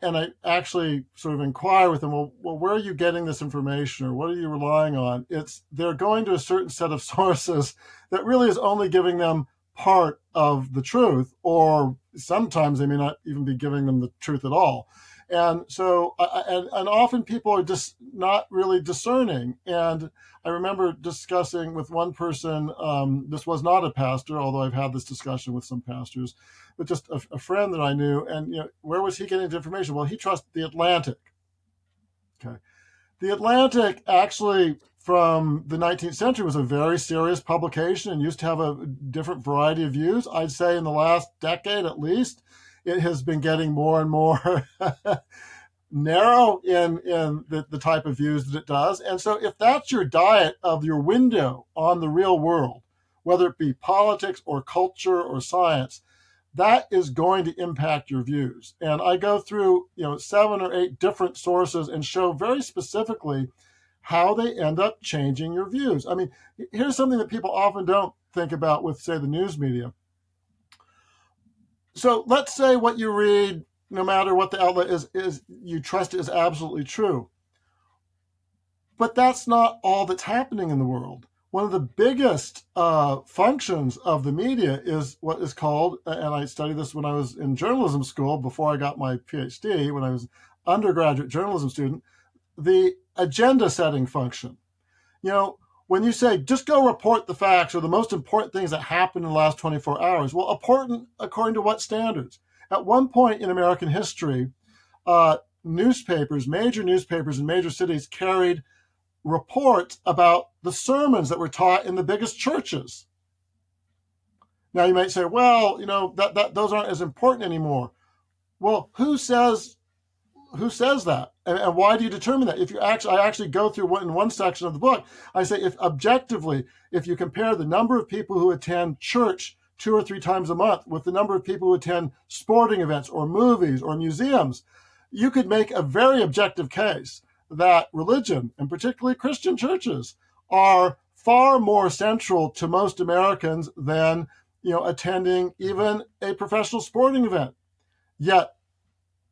and I actually sort of inquire with them, well, where are you getting this information, or what are you relying on? They're going to a certain set of sources that really is only giving them part of the truth, or sometimes they may not even be giving them the truth at all. And so, and often people are just not really discerning. And I remember discussing with one person, this was not a pastor, although I've had this discussion with some pastors, but just a friend that I knew. And, you know, where was he getting his information? Well, he trusted the Atlantic. Okay. The Atlantic actually, from the 19th century, was a very serious publication and used to have a different variety of views. I'd say in the last decade, at least, it has been getting more and more narrow in the type of views that it does. And so if that's your diet of your window on the real world, whether it be politics or culture or science, that is going to impact your views. And I go through, 7 or 8 different sources and show very specifically how they end up changing your views. I mean, here's something that people often don't think about with, say, the news media. So let's say what you read, no matter what the outlet is you trust is absolutely true. But that's not all that's happening in the world. One of the biggest functions of the media is what is called, and I studied this when I was in journalism school before I got my PhD, when I was an undergraduate journalism student, the agenda setting function. You know, when you say, just go report the facts or the most important things that happened in the last 24 hours, well, important according to what standards? At one point in American history, major newspapers in major cities carried reports about the sermons that were taught in the biggest churches. Now you might say, well, those aren't as important anymore. Well, who says that? And why do you determine that? I actually go through in one section of the book, I say, if objectively, if you compare the number of people who attend church 2 or 3 times a month with the number of people who attend sporting events or movies or museums, you could make a very objective case that religion, and particularly Christian churches, are far more central to most Americans than, attending even a professional sporting event. Yet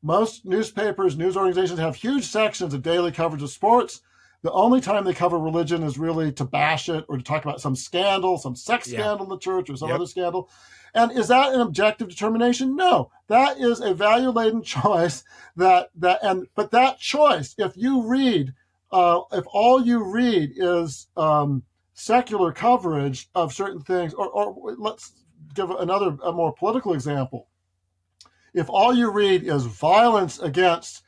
most newspapers, news organizations have huge sections of daily coverage of sports. The only time they cover religion is really to bash it or to talk about some scandal, some sex scandal in the church or some other scandal. And is that an objective determination? No, that is a value-laden choice. But that choice, if all you read is secular coverage of certain things, or let's give a more political example. If all you read is violence against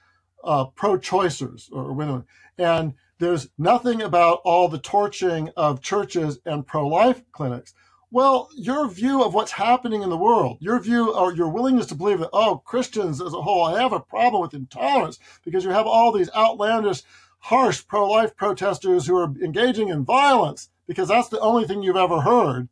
pro-choicers or women, and there's nothing about all the torching of churches and pro-life clinics, well, your view of what's happening in the world, your view or your willingness to believe that, Christians as a whole have a problem with intolerance because you have all these outlandish, harsh pro-life protesters who are engaging in violence because that's the only thing you've ever heard,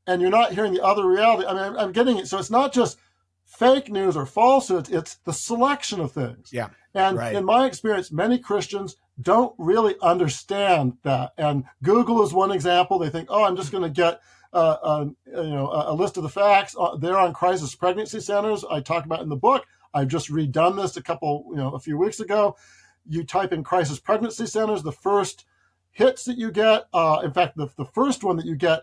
and you're not hearing the other reality. I mean, I'm getting it. So it's not just fake news or falsehoods, it's the selection of things. Yeah. And in my experience, many Christians don't really understand that. And Google is one example. They think, I'm just going to get a list of the facts. They're on crisis pregnancy centers. I talk about in the book. I've just redone this a few weeks ago. You type in crisis pregnancy centers, the first hits that you get, in fact, the first one that you get,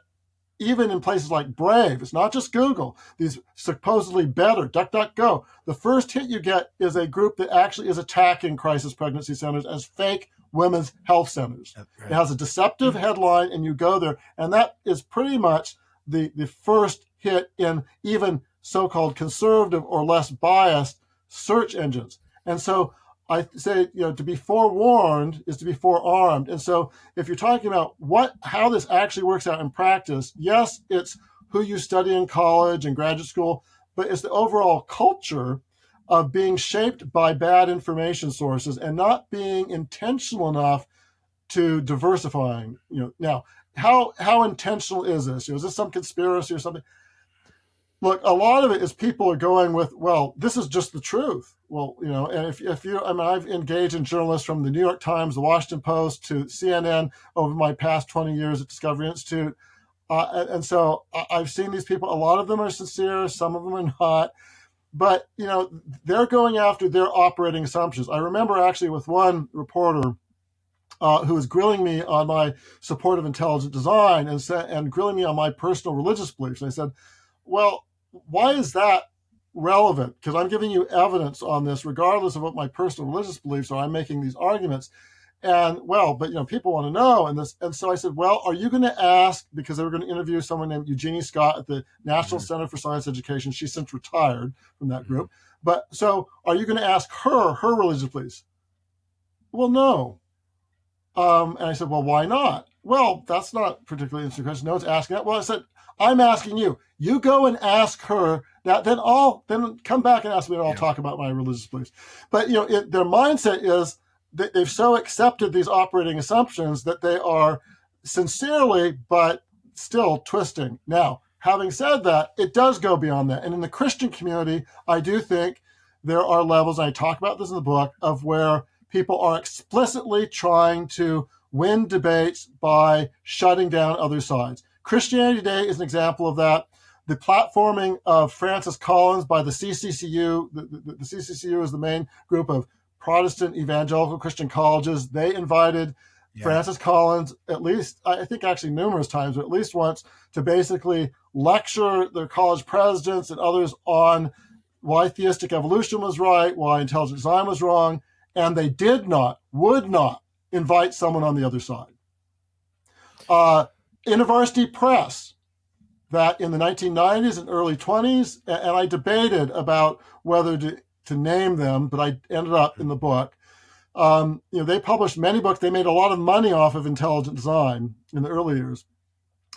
even in places like Brave, it's not just Google, these supposedly better, DuckDuckGo, the first hit you get is a group that actually is attacking crisis pregnancy centers as fake women's health centers. Right. It has a deceptive headline, and you go there, and that is pretty much the first hit in even so-called conservative or less biased search engines. And so I say, to be forewarned is to be forearmed. And so if you're talking about how this actually works out in practice, yes, it's who you study in college and graduate school, but it's the overall culture of being shaped by bad information sources and not being intentional enough to diversifying. Now, how intentional is this? Is this some conspiracy or something? Look, a lot of it is people are going with, well, this is just the truth. Well, and I've engaged in journalists from the New York Times, the Washington Post to CNN over my past 20 years at Discovery Institute. And so I've seen these people. A lot of them are sincere. Some of them are not. But, they're going after their operating assumptions. I remember actually with one reporter who was grilling me on my support of intelligent design and grilling me on my personal religious beliefs. And I said, well, why is that relevant? Because I'm giving you evidence on this, regardless of what my personal religious beliefs are. I'm making these arguments. And but people want to know. And so I said, well, are you going to ask, because they were going to interview someone named Eugenie Scott at the National Center for Science Education. She's since retired from that group. But so are you going to ask her religious beliefs? Well, no. And I said, well, why not? Well, that's not particularly interesting question. No one's asking that. Well, I said, I'm asking you. You go and ask her that. Then come back and ask me, and I'll talk about my religious beliefs. But their mindset is that they've so accepted these operating assumptions that they are sincerely, but still twisting. Now, having said that, it does go beyond that. And in the Christian community, I do think there are levels, and I talk about this in the book, of where people are explicitly trying to win debates by shutting down other sides. Christianity Today is an example of that. The platforming of Francis Collins by the CCCU, the CCCU is the main group of Protestant evangelical Christian colleges. They invited Francis Collins, at least, I think actually numerous times, but at least once, to basically lecture their college presidents and others on why theistic evolution was right, why intelligent design was wrong, and they would not invite someone on the other side. InterVarsity Press, that in the 1990s and early 20s, and I debated about whether to name them, but I ended up in the book. They published many books. They made a lot of money off of intelligent design in the early years.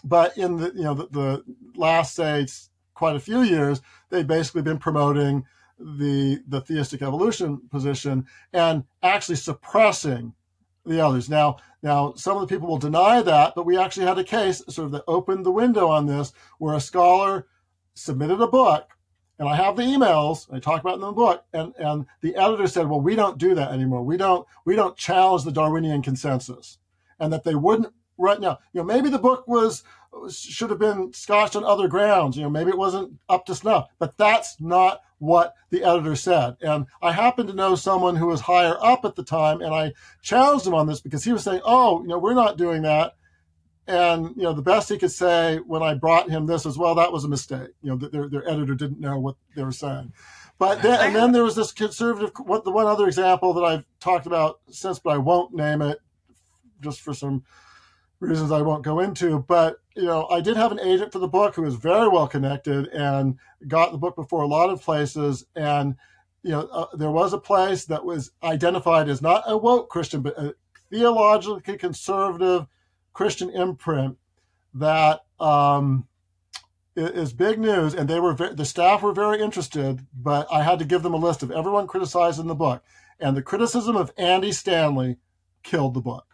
But in the last, say, quite a few years, they've basically been promoting the theistic evolution position and actually suppressing the others. Now, some of the people will deny that, but we actually had a case sort of that opened the window on this, where a scholar submitted a book, and I have the emails, I talk about them in the book, and the editor said, well, we don't do that anymore. We don't challenge the Darwinian consensus, and that they wouldn't right now. Maybe the book should have been scotched on other grounds. Maybe it wasn't up to snuff, but that's not what the editor said. And I happen to know someone who was higher up at the time, and I challenged him on this because he was saying, we're not doing that. And, the best he could say when I brought him this was, well, that was a mistake. Their editor didn't know what they were saying. But then there was this conservative, the one other example that I've talked about since, but I won't name it just for some reasons I won't go into. But, I did have an agent for the book who was very well connected and got the book before a lot of places. And, there was a place that was identified as not a woke Christian, but a theologically conservative Christian imprint that is big news. And the staff were very interested, but I had to give them a list of everyone criticized in the book. And the criticism of Andy Stanley killed the book.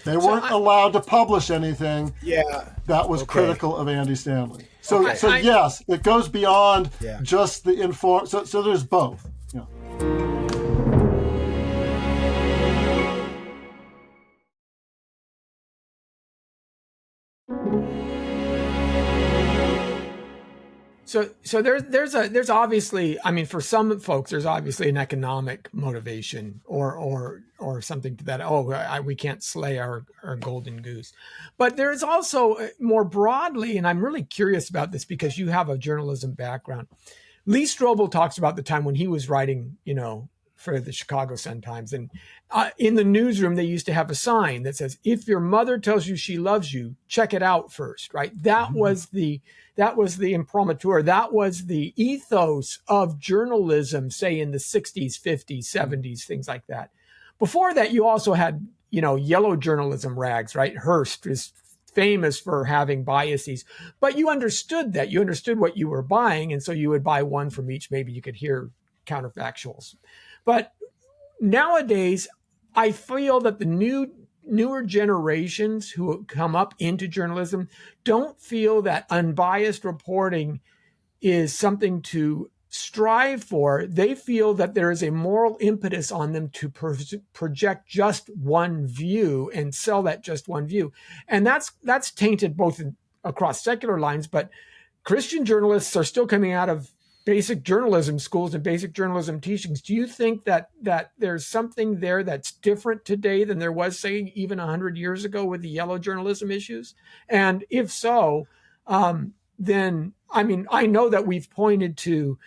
They weren't allowed to publish anything that was critical of Andy Stanley. So yes, it goes beyond just the inform. So there's both. Yeah. So there's obviously, for some folks, there's obviously an economic motivation or something to that. We can't slay our golden goose. But there's also more broadly, and I'm really curious about this because you have a journalism background. Lee Strobel talks about the time when he was writing, for the Chicago Sun-Times. And in the newsroom, they used to have a sign that says, if your mother tells you she loves you, check it out first, right? That was the imprimatur. That was the ethos of journalism, say in the 60s, 50s, 70s, things like that. Before that, you also had, yellow journalism rags, right? Hearst is famous for having biases, but you understood that. You understood what you were buying, and so you would buy one from each. Maybe you could hear counterfactuals. But nowadays, I feel that the newer generations who come up into journalism don't feel that unbiased reporting is something to strive for. They feel that there is a moral impetus on them to project just one view and sell that just one view. And that's tainted both across secular lines, but Christian journalists are still coming out of basic journalism schools and basic journalism teachings. Do you think that there's something there that's different today than there was, say, even 100 years ago with the yellow journalism issues? And if so, then, I know that we've pointed to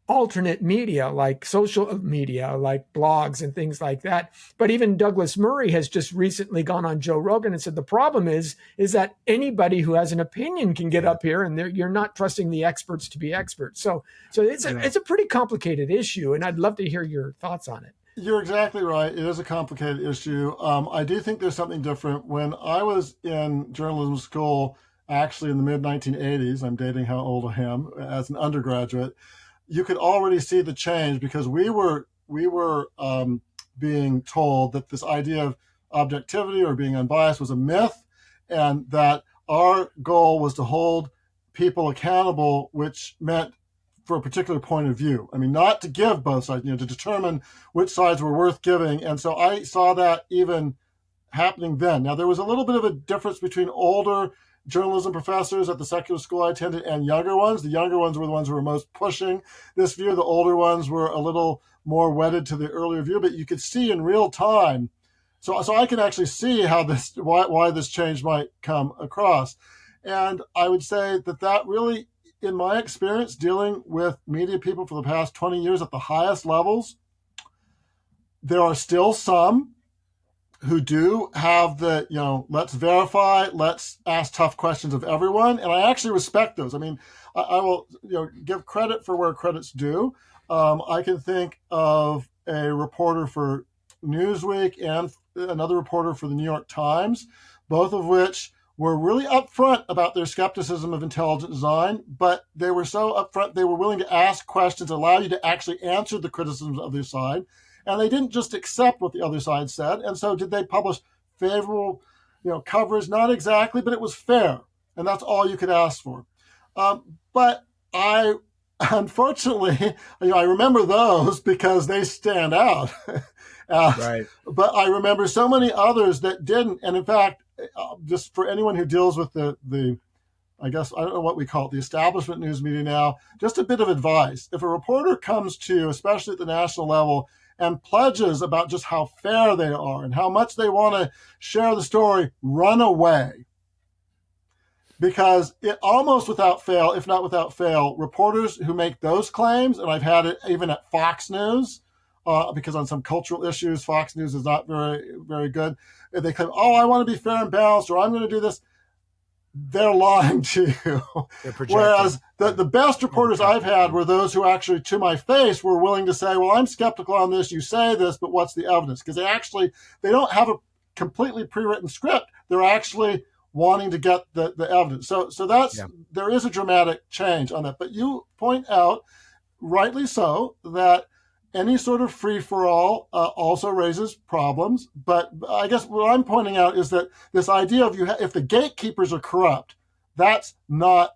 alternate media, like social media, like blogs and things like that. But even Douglas Murray has just recently gone on Joe Rogan and said the problem is that anybody who has an opinion can get up here, and you're not trusting the experts to be experts. So it's a pretty complicated issue, and I'd love to hear your thoughts on it. You're exactly right. It is a complicated issue. I do think there's something different. When I was in journalism school, actually in the mid-1980s, I'm dating how old I am, as an undergraduate, you could already see the change because we were being told that this idea of objectivity or being unbiased was a myth, and that our goal was to hold people accountable, which meant for a particular point of view. Not to give both sides, to determine which sides were worth giving. And so I saw that even happening then. Now, there was a little bit of a difference between older journalism professors at the secular school I attended and younger ones. The younger ones were the ones who were most pushing this view. The older ones were a little more wedded to the earlier view, but you could see in real time. So I can actually see how why this change might come across. And I would say that really, in my experience, dealing with media people for the past 20 years at the highest levels, there are still some who do have the, let's verify, let's ask tough questions of everyone. And I actually respect those. I will, give credit for where credit's due. I can think of a reporter for Newsweek and another reporter for the New York Times, both of which were really upfront about their skepticism of intelligent design, but they were so upfront they were willing to ask questions, allow you to actually answer the criticisms of their side, and they didn't just accept what the other side said. And so, did they publish favorable, coverage? Not exactly, but it was fair, and that's all you could ask for. But I, unfortunately, I remember those because they stand out. Right. But I remember so many others that didn't. And in fact, just for anyone who deals with the I guess, I don't know what we call it, the establishment news media now, just a bit of advice. If a reporter comes to you, especially at the national level, and pledges about just how fair they are and how much they want to share the story, run away. Because it almost without fail, if not without fail, reporters who make those claims, and I've had it even at Fox News, because on some cultural issues, Fox News is not very, very good. They claim, oh, I want to be fair and balanced, or I'm going to do this. They're lying to you. Whereas the best reporters I've had were those who actually, to my face, were willing to say, well, I'm skeptical on this. You say this, but what's the evidence? Because they don't have a completely pre-written script. They're actually wanting to get the evidence. So there is a dramatic change on that. But you point out, rightly so, that any sort of free-for-all also raises problems. But I guess what I'm pointing out is that this idea of if the gatekeepers are corrupt, that's not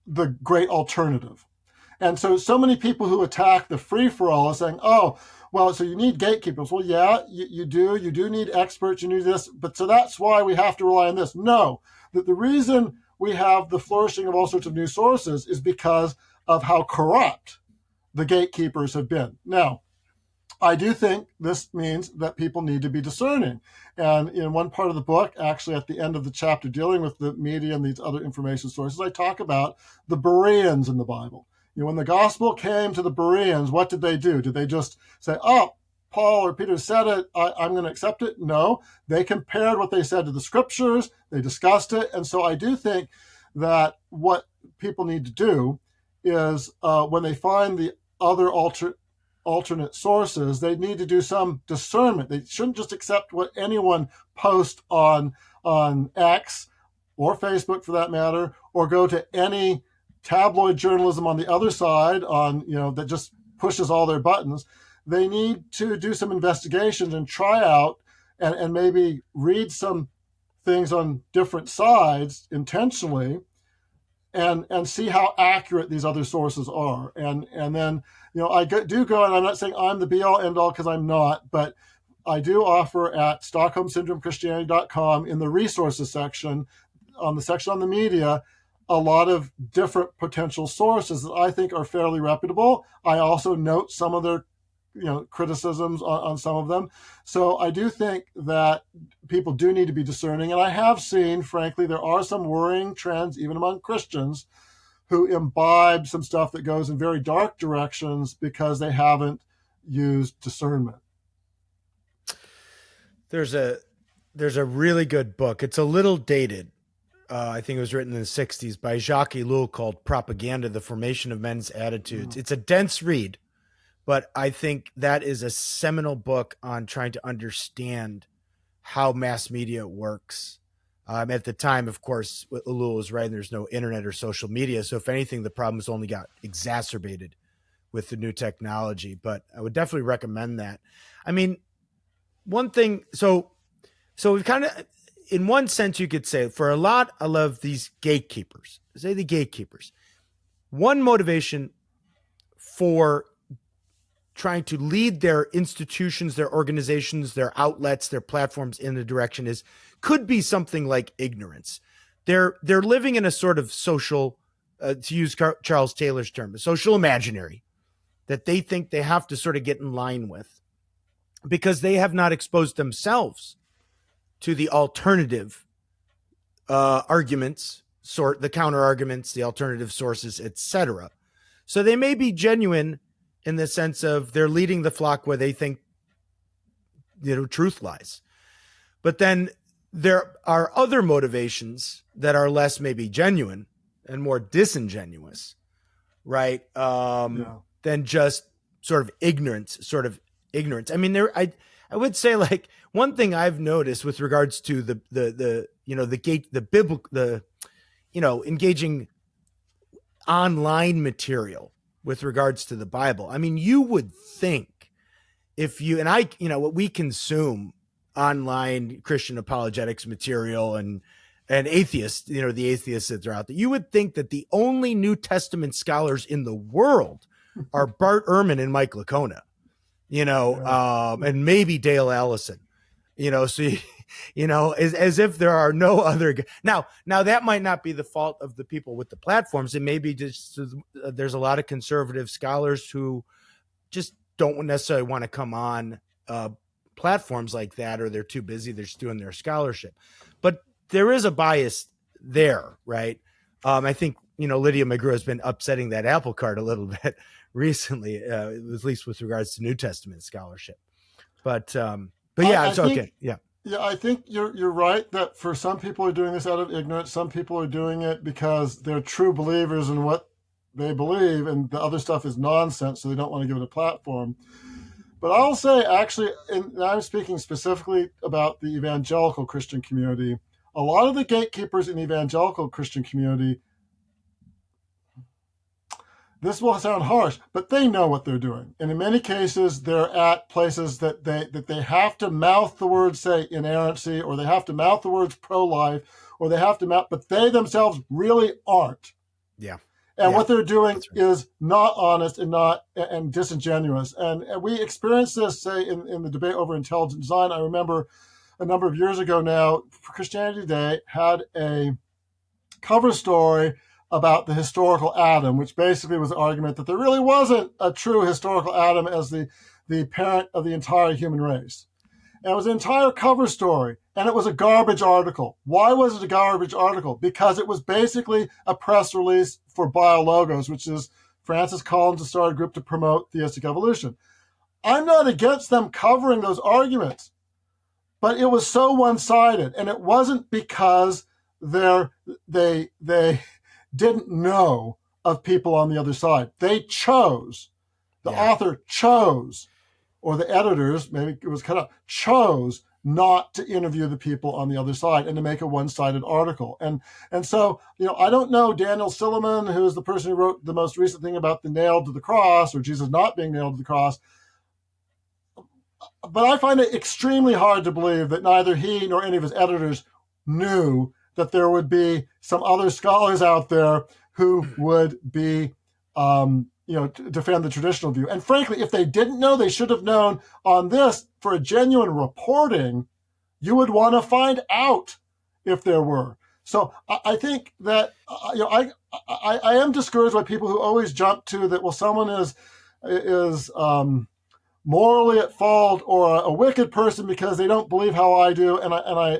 the great alternative. And so many people who attack the free-for-all are saying, oh, well, so you need gatekeepers. Well, yeah, you do. You do need experts. You need this. But so that's why we have to rely on this. No, that the reason we have the flourishing of all sorts of news sources is because of how corrupt the gatekeepers have been. Now, I do think this means that people need to be discerning. And in one part of the book, actually at the end of the chapter dealing with the media and these other information sources, I talk about the Bereans in the Bible. When the gospel came to the Bereans, what did they do? Did they just say, oh, Paul or Peter said it, I'm going to accept it? No, they compared what they said to the scriptures, they discussed it. And so I do think that what people need to do is when they find the other alternate sources, they need to do some discernment. They shouldn't just accept what anyone posts on X or Facebook for that matter, or go to any tabloid journalism on the other side that just pushes all their buttons. They need to do some investigations and try out and maybe read some things on different sides intentionally and see how accurate these other sources are. And then, I do go, and I'm not saying I'm the be-all, end-all, because I'm not, but I do offer at StockholmSyndromeChristianity.com in the resources section, on the section on the media, a lot of different potential sources that I think are fairly reputable. I also note some of their criticisms on some of them. So I do think that people do need to be discerning. And I have seen, frankly, there are some worrying trends, even among Christians, who imbibe some stuff that goes in very dark directions because they haven't used discernment. There's a really good book. It's a little dated. I think it was written in the 60s by Jacques Ellul called Propaganda, the Formation of Men's Attitudes. It's a dense read, but I think that is a seminal book on trying to understand how mass media works. At the time, of course, what Ellul was writing, there's no internet or social media. So if anything, the problems only got exacerbated with the new technology. But I would definitely recommend that. I mean, one thing, so we've kind of, in one sense, you could say for a lot of these gatekeepers, say the gatekeepers, one motivation for trying to lead their institutions, their organizations, their outlets, their platforms in the direction could be something like ignorance. They're living in a sort of social, to use Charles Taylor's term, a social imaginary that they think they have to sort of get in line with because they have not exposed themselves to the alternative arguments, the counter arguments, the alternative sources, etc. So they may be genuine in the sense of they're leading the flock where they think truth lies. But then there are other motivations that are less maybe genuine and more disingenuous, right? Than just sort of ignorance. I mean, I would say, like, one thing I've noticed with regards to the engaging online material with regards to the Bible. I mean, you would think if you and I, what we consume online Christian apologetics material and atheists, the atheists that are out there, you would think that the only New Testament scholars in the world are Bart Ehrman and Mike Licona, and maybe Dale Allison, so as if there are no other. Now that might not be the fault of the people with the platforms. It may be just there's a lot of conservative scholars who just don't necessarily want to come on platforms like that, or they're too busy. They're just doing their scholarship. But there is a bias there, right? I think, Lydia McGrew has been upsetting that apple cart a little bit recently, at least with regards to New Testament scholarship. But yeah, it's okay. Yeah. Yeah, I think you're right that for some people are doing this out of ignorance. Some people are doing it because they're true believers in what they believe, and the other stuff is nonsense, so they don't want to give it a platform. But I'll say, actually, and I'm speaking specifically about the evangelical Christian community, a lot of the gatekeepers in the evangelical Christian community, this will sound harsh, but they know what they're doing. And in many cases, they're at places that they have to mouth the words, say, inerrancy, or they have to mouth the words pro-life, or they have to mouth, but they themselves really aren't. Yeah. And what they're doing is not honest and disingenuous. And we experienced this, say, in the debate over intelligent design. I remember a number of years ago now, Christianity Today had a cover story about the historical Adam, which basically was the argument that there really wasn't a true historical Adam as the parent of the entire human race. And it was an entire cover story, and it was a garbage article. Why was it a garbage article? Because it was basically a press release for BioLogos, which is Francis Collins started a group to promote theistic evolution. I'm not against them covering those arguments, but it was so one-sided, and it wasn't because they didn't know of people on the other side. They chose. The author chose, or the editors, maybe it was cut out, chose not to interview the people on the other side and to make a one-sided article. And so, I don't know Daniel Silliman, who is the person who wrote the most recent thing about the nailed to the cross, or Jesus not being nailed to the cross. But I find it extremely hard to believe that neither he nor any of his editors knew that there would be some other scholars out there who would be, defend the traditional view. And frankly, if they didn't know, they should have known on this. For a genuine reporting, you would want to find out if there were. So I think that, I am discouraged by people who always jump to that, well, someone is morally at fault or a wicked person because they don't believe how I do, and I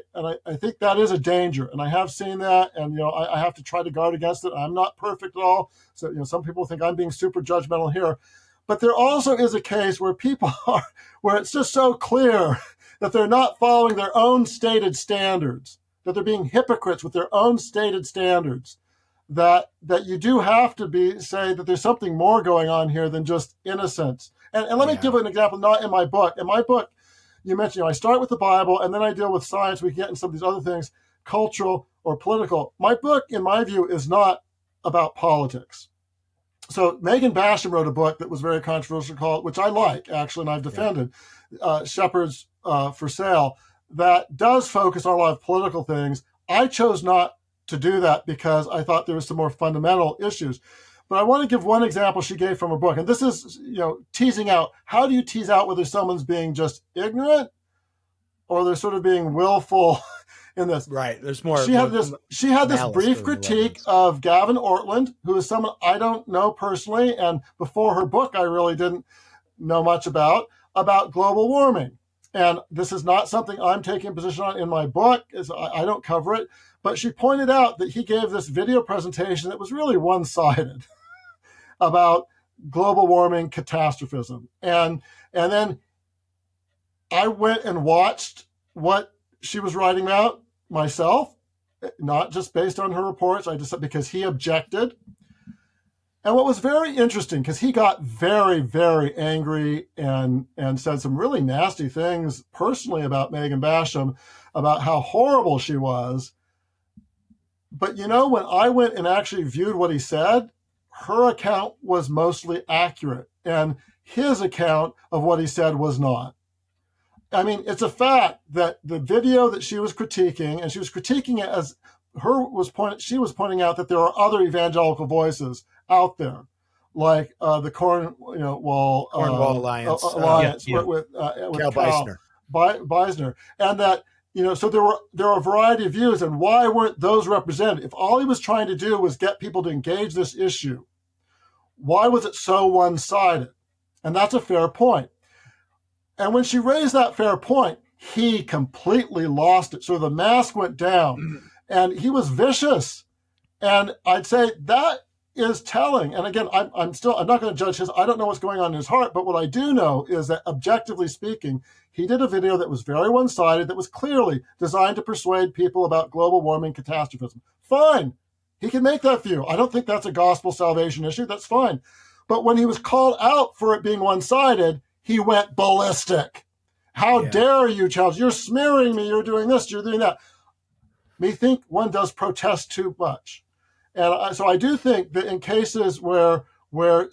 think that is a danger, and I have seen that, and I have to try to guard against it. I'm not perfect at all, so some people think I'm being super judgmental here, but there also is a case where people are where it's just so clear that they're not following their own stated standards, that they're being hypocrites with their own stated standards. That you do have to say that there's something more going on here than just innocence. And let me give an example, not in my book. In my book, you mentioned, I start with the Bible, and then I deal with science. We get into some of these other things, cultural or political. My book, in my view, is not about politics. So Megan Basham wrote a book that was very controversial, called, which I like, actually, and I've defended, Shepherds for Sale, that does focus on a lot of political things. I chose not to do that because I thought there was some more fundamental issues. But I want to give one example she gave from her book. And this is, teasing out, how do you tease out whether someone's being just ignorant or they're sort of being willful in this? Right. There's more. She had this brief critique of Gavin Ortland, who is someone I don't know personally. And before her book, I really didn't know much about global warming. And this is not something I'm taking a position on in my book. I don't cover it. But she pointed out that he gave this video presentation that was really one-sided about global warming catastrophism. And then I went and watched what she was writing about myself, not just based on her reports. I just because he objected. And what was very interesting, because he got very, very angry and said some really nasty things personally about Megan Basham, about how horrible she was. But when I went and actually viewed what he said, her account was mostly accurate, and his account of what he said was not. I mean, it's a fact that the video that she was critiquing, and she was critiquing it as she was pointing out that there are other evangelical voices out there, like the Cornwall Alliance, with Cal Beisner, and that so there are a variety of views, and why weren't those represented? If all he was trying to do was get people to engage this issue, why was it so one-sided? And that's a fair point. And when she raised that fair point, he completely lost it. So the mask went down, and he was vicious. And I'd say that is telling. And again, I'm not going to judge I don't know what's going on in his heart, but what I do know is that objectively speaking, he did a video that was very one-sided, that was clearly designed to persuade people about global warming catastrophism. Fine. He can make that view. I don't think that's a gospel salvation issue. That's fine. But when he was called out for it being one-sided, he went ballistic. How dare you, Charles? You're smearing me. You're doing this. You're doing that. Methinks one does protest too much. And so I do think that in cases where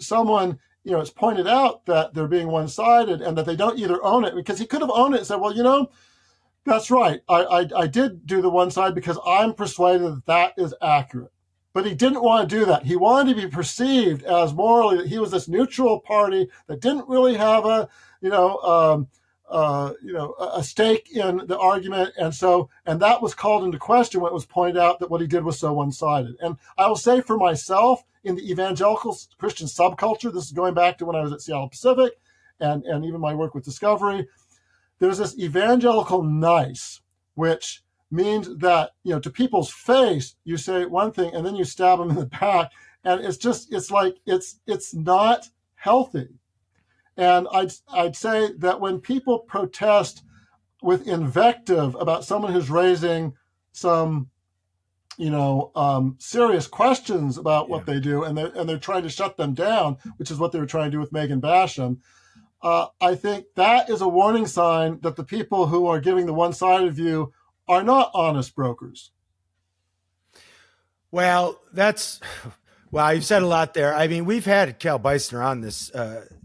someone, it's pointed out that they're being one-sided and that they don't either own it, because he could have owned it and said, well, that's right. I did do the one side because I'm persuaded that is accurate. But he didn't want to do that. He wanted to be perceived as morally that he was this neutral party that didn't really have a stake in the argument, and that was called into question when it was pointed out that what he did was so one-sided. And I will say for myself, in the evangelical Christian subculture, this is going back to when I was at Seattle Pacific, and even my work with Discovery, there's this evangelical nice, which means that, to people's face, you say one thing and then you stab them in the back. And it's not healthy. And I'd say that when people protest with invective about someone who's raising some, serious questions about what they do, and they're trying to shut them down, which is what they were trying to do with Megan Basham, I think that is a warning sign that the people who are giving the one-sided view are not honest brokers. Well, you've said a lot there. I mean, we've had Cal Beisner on this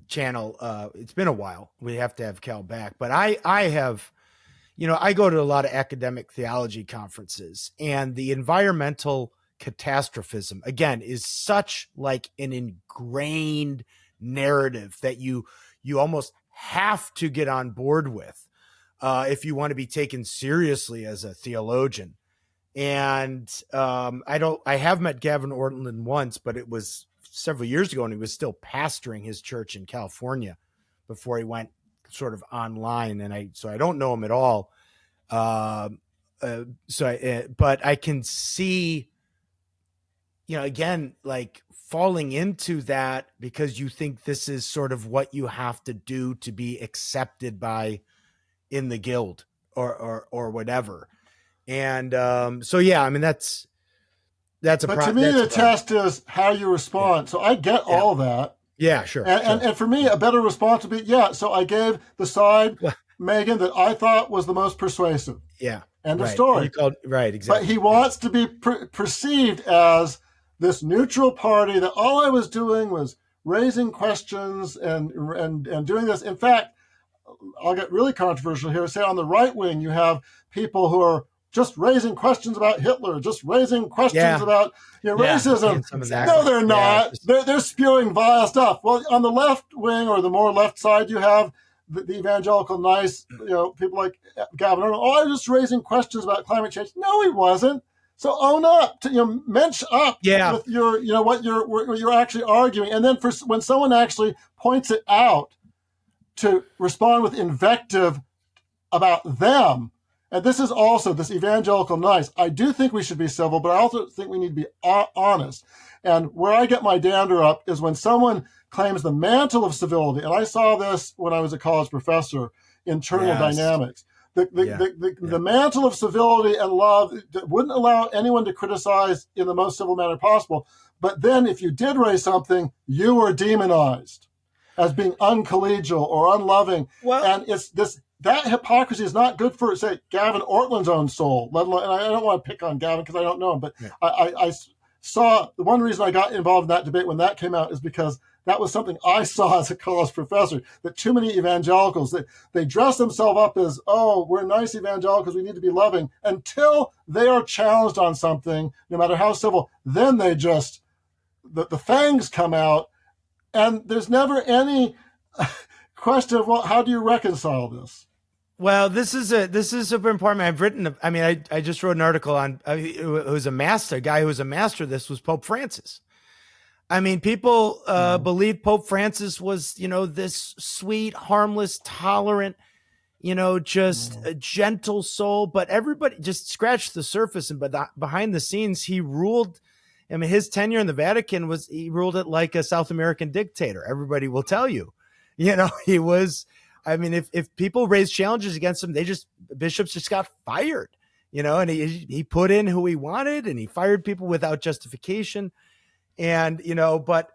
channel. It's been a while. We have to have Cal back. But I have, I go to a lot of academic theology conferences, and the environmental catastrophism, again, is such like an ingrained narrative that you almost have to get on board with if you want to be taken seriously as a theologian. And I have met Gavin Ortlund once, but it was several years ago, and he was still pastoring his church in California before he went sort of online. And so I don't know him at all. But I can see, again, like falling into that because you think this is sort of what you have to do to be accepted in the guild or whatever. And I mean, that's a problem. But to me, the test is how you respond. Yeah. So I get all that. Yeah, sure. And for me, a better response would be, so I gave the side, Megan, that I thought was the most persuasive. Yeah. End of story. Right, exactly. But he wants to be perceived as this neutral party, that all I was doing was raising questions and doing this. In fact, I'll get really controversial here. Say on the right wing, you have people who are just raising questions about Hitler, just raising questions about racism. No, they're not. They're spewing vile stuff. Well, on the left wing or the more left side, you have the evangelical nice, people like Gavin Arnold. Oh, I was just raising questions about climate change. No, he wasn't. So own up, mensch up with your, what you're actually arguing. And then when someone actually points it out, to respond with invective about them. And this is also this evangelical nice. I do think we should be civil, but I also think we need to be honest. And where I get my dander up is when someone claims the mantle of civility. And I saw this when I was a college professor, internal dynamics. The mantle of civility and love that wouldn't allow anyone to criticize in the most civil manner possible. But then if you did raise something, you were demonized as being uncollegial or unloving. And it's this that hypocrisy is not good for, say, Gavin Ortland's own soul, let alone, and I don't want to pick on Gavin because I don't know him, but Yeah. I saw, the one reason I got involved in that debate when that came out is because that was something I saw as a college professor, that too many evangelicals, they dress themselves up as, oh, we're nice evangelicals, we need to be loving, until they are challenged on something, no matter how civil, then they just, the fangs come out, and there's never any question of, well, how do you reconcile this? Well, this is super important. I've written, I mean, I just wrote an article on who's a guy who was a master of this was Pope Francis. I mean, people believe Pope Francis was, this sweet, harmless, tolerant, just a gentle soul, but everybody just scratched the surface. And behind the scenes, he ruled. I mean, his tenure in the Vatican he ruled it like a South American dictator. Everybody will tell you, he was. I mean, if people raised challenges against him, bishops just got fired, and he put in who he wanted, and he fired people without justification. And, but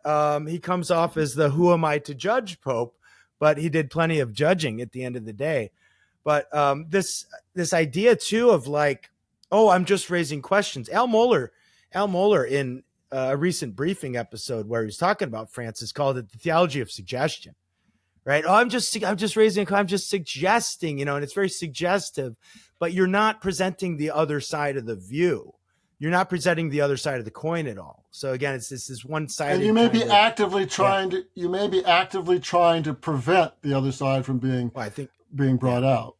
he comes off as the who am I to judge Pope, but he did plenty of judging at the end of the day. But this idea too of like, oh, I'm just raising questions. Al Mohler in a recent briefing episode where he was talking about Francis called it the theology of suggestion. Right. Oh, I'm just suggesting, and it's very suggestive, but you're not presenting the other side of the view. You're not presenting the other side of the coin at all. So again, it's this one-sided. And you may be actively trying to prevent the other side from being brought out.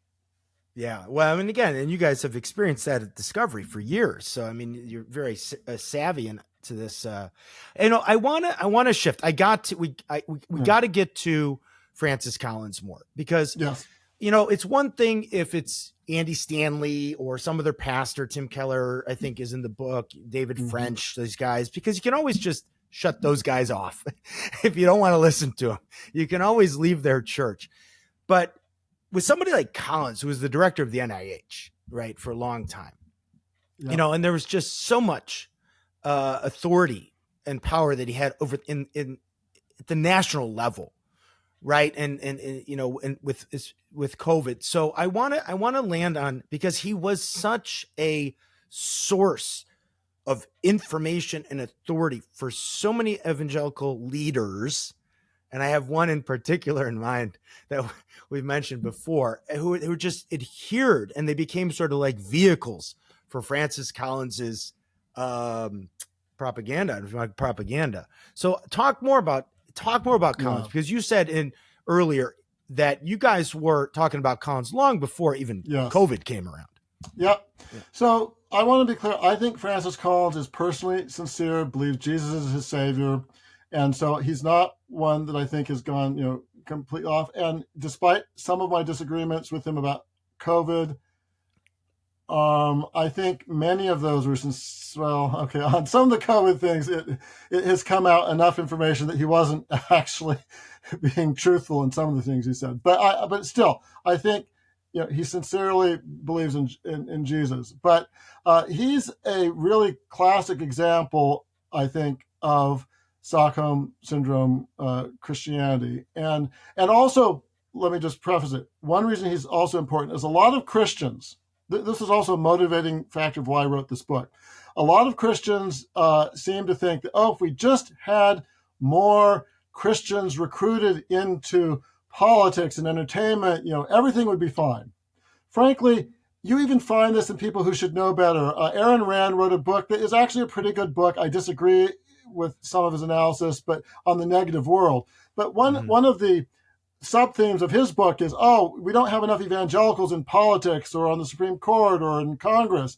Yeah. Well, I mean, again, and you guys have experienced that at Discovery for years. So, I mean, you're very savvy to this. I want to shift. We got to get to Francis Collins more because, yes. It's one thing if it's Andy Stanley or some other pastor, Tim Keller, I think is in the book, David French, those guys, because you can always just shut those guys off. If you don't want to listen to them, you can always leave their church. But with somebody like Collins, who was the director of the NIH, right, for a long time, and there was just so much authority and power that he had over in at the national level. Right. And with COVID. So I want to land on, because he was such a source of information and authority for so many evangelical leaders. And I have one in particular in mind that we've mentioned before, who just adhered, and they became sort of like vehicles for Francis Collins's propaganda. So talk more about Collins, because you said earlier that you guys were talking about Collins long before even COVID came around. Yep. Yeah. So I want to be clear. I think Francis Collins is personally sincere, believes Jesus is his savior. And so he's not one that I think has gone, completely off. And despite some of my disagreements with him about COVID, I think many of those were on some of the COVID things, it has come out enough information that he wasn't actually being truthful in some of the things he said. But still, I think he sincerely believes in Jesus. But he's a really classic example, I think, of Stockholm Syndrome Christianity. And also, let me just preface it. One reason he's also important is a lot of Christians. This is also a motivating factor of why I wrote this book. A lot of Christians seem to think that, if we just had more Christians recruited into politics and entertainment, everything would be fine. Frankly, you even find this in people who should know better. Aaron Rand wrote a book that is actually a pretty good book. I disagree with some of his analysis, but on the negative world. But one of the sub-themes of his book is, we don't have enough evangelicals in politics or on the Supreme Court or in Congress.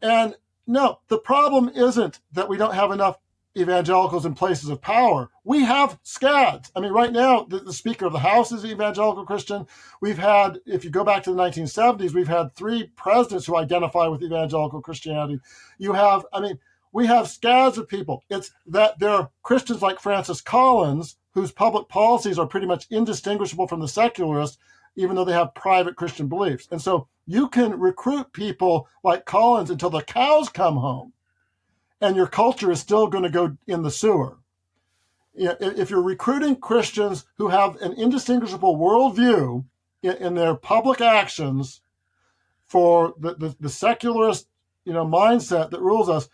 And no, the problem isn't that we don't have enough evangelicals in places of power. We have scads. I mean, right now, the Speaker of the House is an evangelical Christian. We've had, if you go back to the 1970s, we've had 3 presidents who identify with evangelical Christianity. We have scads of people. It's that there are Christians like Francis Collins, whose public policies are pretty much indistinguishable from the secularists, even though they have private Christian beliefs. And so you can recruit people like Collins until the cows come home, and your culture is still going to go in the sewer. If you're recruiting Christians who have an indistinguishable worldview in their public actions for the secularist, mindset that rules us,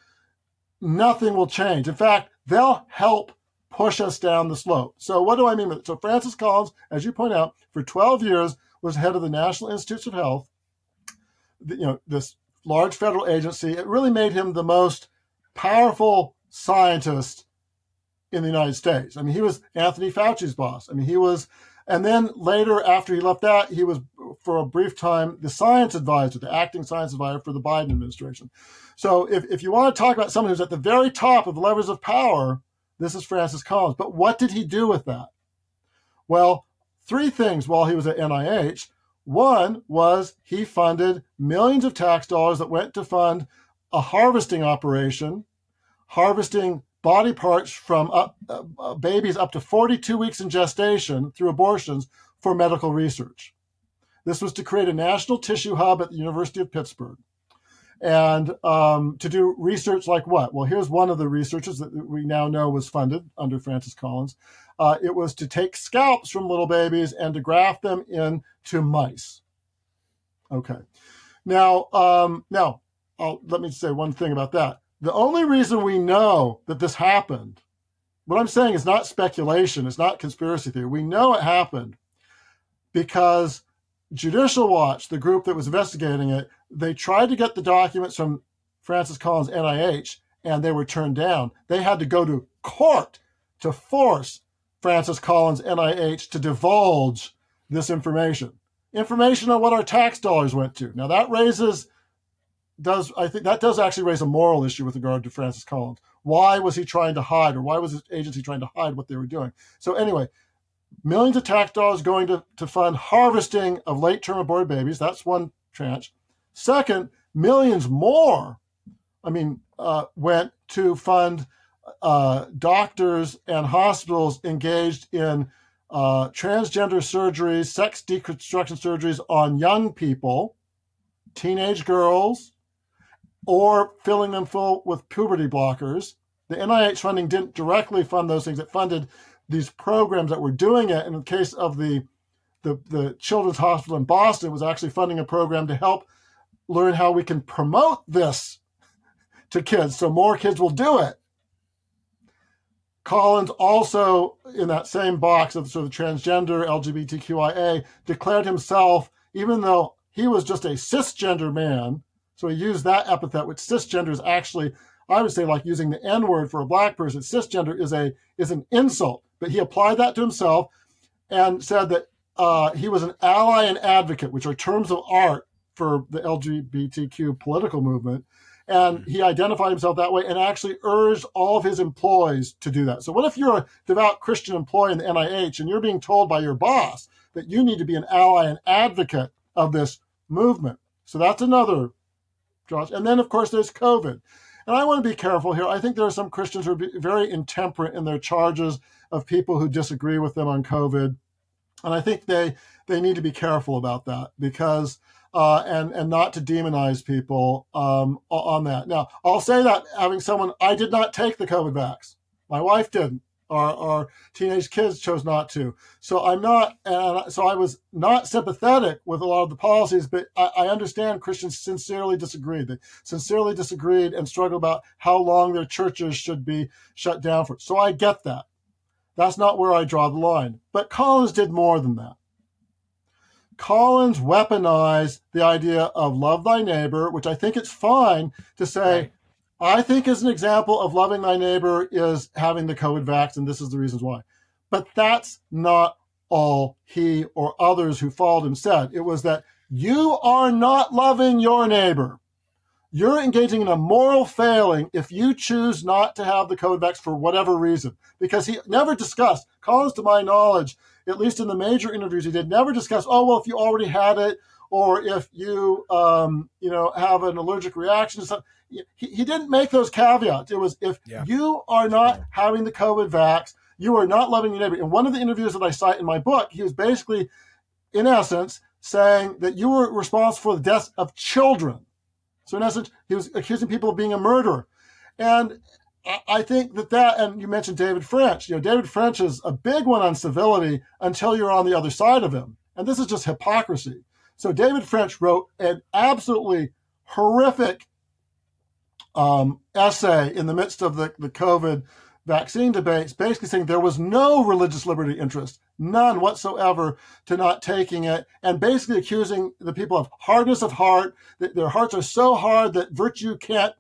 nothing will change. In fact, they'll help push us down the slope. So what do I mean with it? So Francis Collins, as you point out, for 12 years was head of the National Institutes of Health, this large federal agency. It really made him the most powerful scientist in the United States. I mean, he was Anthony Fauci's boss. I mean, and then later, after he left that, he was, for a brief time, the science advisor, the acting science advisor for the Biden administration. So if you want to talk about someone who's at the very top of the levers of power, this is Francis Collins. But what did he do with that? Well, three things while he was at NIH. One was he funded millions of tax dollars that went to fund a harvesting operation, harvesting body parts from babies up to 42 weeks in gestation through abortions for medical research. This was to create a national tissue hub at the University of Pittsburgh. And to do research like what? Well, here's one of the researches that we now know was funded under Francis Collins. It was to take scalps from little babies and to graft them into mice. Okay. Now, let me say one thing about that. The only reason we know that this happened, what I'm saying is not speculation, it's not conspiracy theory. We know it happened because Judicial Watch, the group that was investigating it, they tried to get the documents from Francis Collins' NIH, and they were turned down. They had to go to court to force Francis Collins' NIH to divulge this information on what our tax dollars went to. Now that I think that does actually raise a moral issue with regard to Francis Collins. Why was he trying to hide, or why was his agency trying to hide what they were doing? So anyway, millions of tax dollars going to fund harvesting of late-term aborted babies. That's one tranche. Second, millions more, went to fund doctors and hospitals engaged in transgender surgeries, sex deconstruction surgeries on young people, teenage girls, or filling them full with puberty blockers. The NIH funding didn't directly fund those things. It funded these programs that were doing it. In the case of the Children's Hospital in Boston, it was actually funding a program to help learn how we can promote this to kids so more kids will do it. Collins also, in that same box of sort of transgender, LGBTQIA, declared himself, even though he was just a cisgender man, so he used that epithet, which cisgender is actually, I would say, like using the N-word for a black person. Cisgender is an insult, but he applied that to himself and said that he was an ally and advocate, which are terms of art for the LGBTQ political movement. And he identified himself that way and actually urged all of his employees to do that. So what if you're a devout Christian employee in the NIH and you're being told by your boss that you need to be an ally and advocate of this movement? So that's another, Josh. And then, of course, there's COVID. And I want to be careful here. I think there are some Christians who are very intemperate in their charges of people who disagree with them on COVID. And I think they need to be careful about that because and not to demonize people on that. Now, I'll say that having I did not take the COVID vax. My wife didn't. Our teenage kids chose not to. So I was not sympathetic with a lot of the policies, but I understand Christians sincerely disagreed. They sincerely disagreed and struggled about how long their churches should be shut down for. So I get that. That's not where I draw the line. But Collins did more than that. Collins weaponized the idea of love thy neighbor, which I think it's fine to say, right. I think as an example of loving thy neighbor is having the COVID vax, and this is the reasons why. But that's not all he or others who followed him said. It was that you are not loving your neighbor. You're engaging in a moral failing if you choose not to have the COVID vax for whatever reason. Because he never discussed, Collins, to my knowledge, at least in the major interviews he did, never discuss, if you already had it, or if you, have an allergic reaction to something. He didn't make those caveats. It was, if you are not having the COVID vax, you are not loving your neighbor. In one of the interviews that I cite in my book, he was basically, in essence, saying that you were responsible for the deaths of children. So in essence, he was accusing people of being a murderer. And I think that, and you mentioned David French. David French is a big one on civility until you're on the other side of him. And this is just hypocrisy. So David French wrote an absolutely horrific essay in the midst of the COVID vaccine debates, basically saying there was no religious liberty interest, none whatsoever, to not taking it, and basically accusing the people of hardness of heart, that their hearts are so hard that virtue can't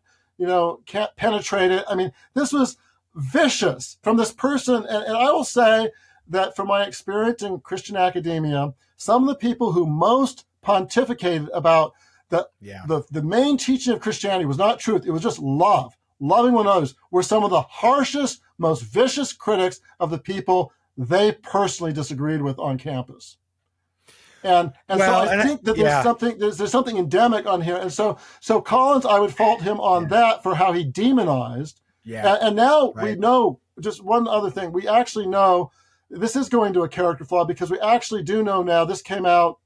penetrate it. I mean, this was vicious from this person. And I will say that from my experience in Christian academia, some of the people who most pontificated about the main teaching of Christianity was not truth, it was just love. Loving one another, were some of the harshest, most vicious critics of the people they personally disagreed with on campus. And so I think that there's something endemic on here. And so Collins, I would fault him on that for how he demonized. Yeah. And now we know, just one other thing, we actually know this is going to a character flaw, because we actually do know now, this came out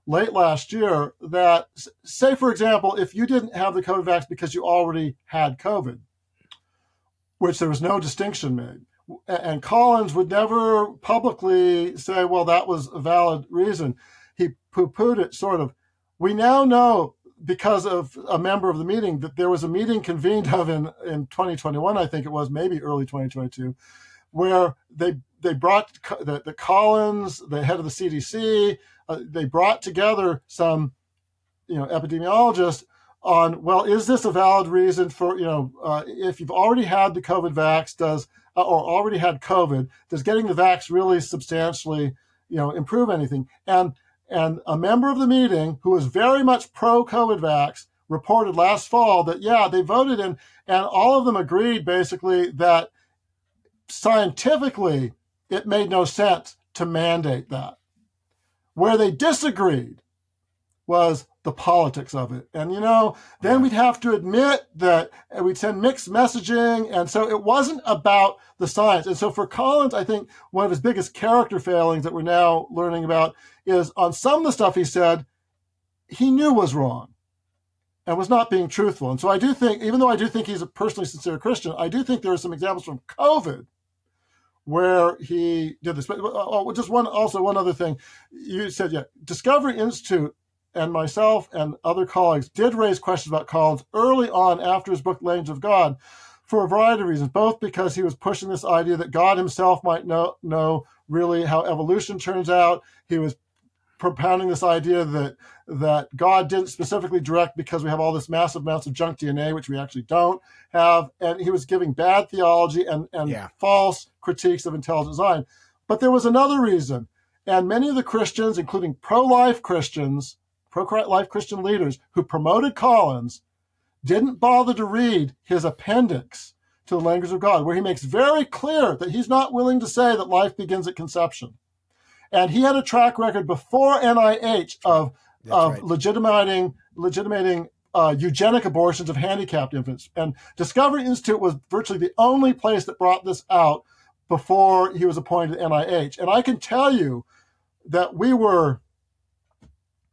late last year, that, say, for example, if you didn't have the COVID vaccine because you already had COVID, which there was no distinction made, and Collins would never publicly say, well, that was a valid reason. He poo-pooed it, sort of. We now know, because of a member of the meeting, that there was a meeting convened of in 2021, I think it was, maybe early 2022, where they brought the Collins, the head of the CDC, they brought together some, epidemiologists on, well, is this a valid reason for, if you've already had the COVID vax, or already had COVID, does getting the vax really substantially, improve anything? And a member of the meeting who was very much pro-COVID vax reported last fall that, they voted in, and all of them agreed basically that scientifically it made no sense to mandate that. Where they disagreed was the politics of it. And, then we'd have to admit that we'd send mixed messaging. And so it wasn't about the science. And so for Collins, I think one of his biggest character failings that we're now learning about is on some of the stuff he said, he knew was wrong and was not being truthful. And so I do think, even though I do think he's a personally sincere Christian, I do think there are some examples from COVID where he did this. But just one other thing. You said, Discovery Institute and myself and other colleagues did raise questions about Collins early on after his book, Language of God, for a variety of reasons, both because he was pushing this idea that God himself might know really how evolution turns out. He was propounding this idea that God didn't specifically direct because we have all this massive amounts of junk DNA, which we actually don't have. And he was giving bad theology and false critiques of intelligent design. But there was another reason. And many of the Christians, including pro-life Christian leaders who promoted Collins, didn't bother to read his appendix to the Language of God, where he makes very clear that he's not willing to say that life begins at conception. And he had a track record before NIH of legitimating eugenic abortions of handicapped infants. And Discovery Institute was virtually the only place that brought this out before he was appointed to NIH. And I can tell you that we were,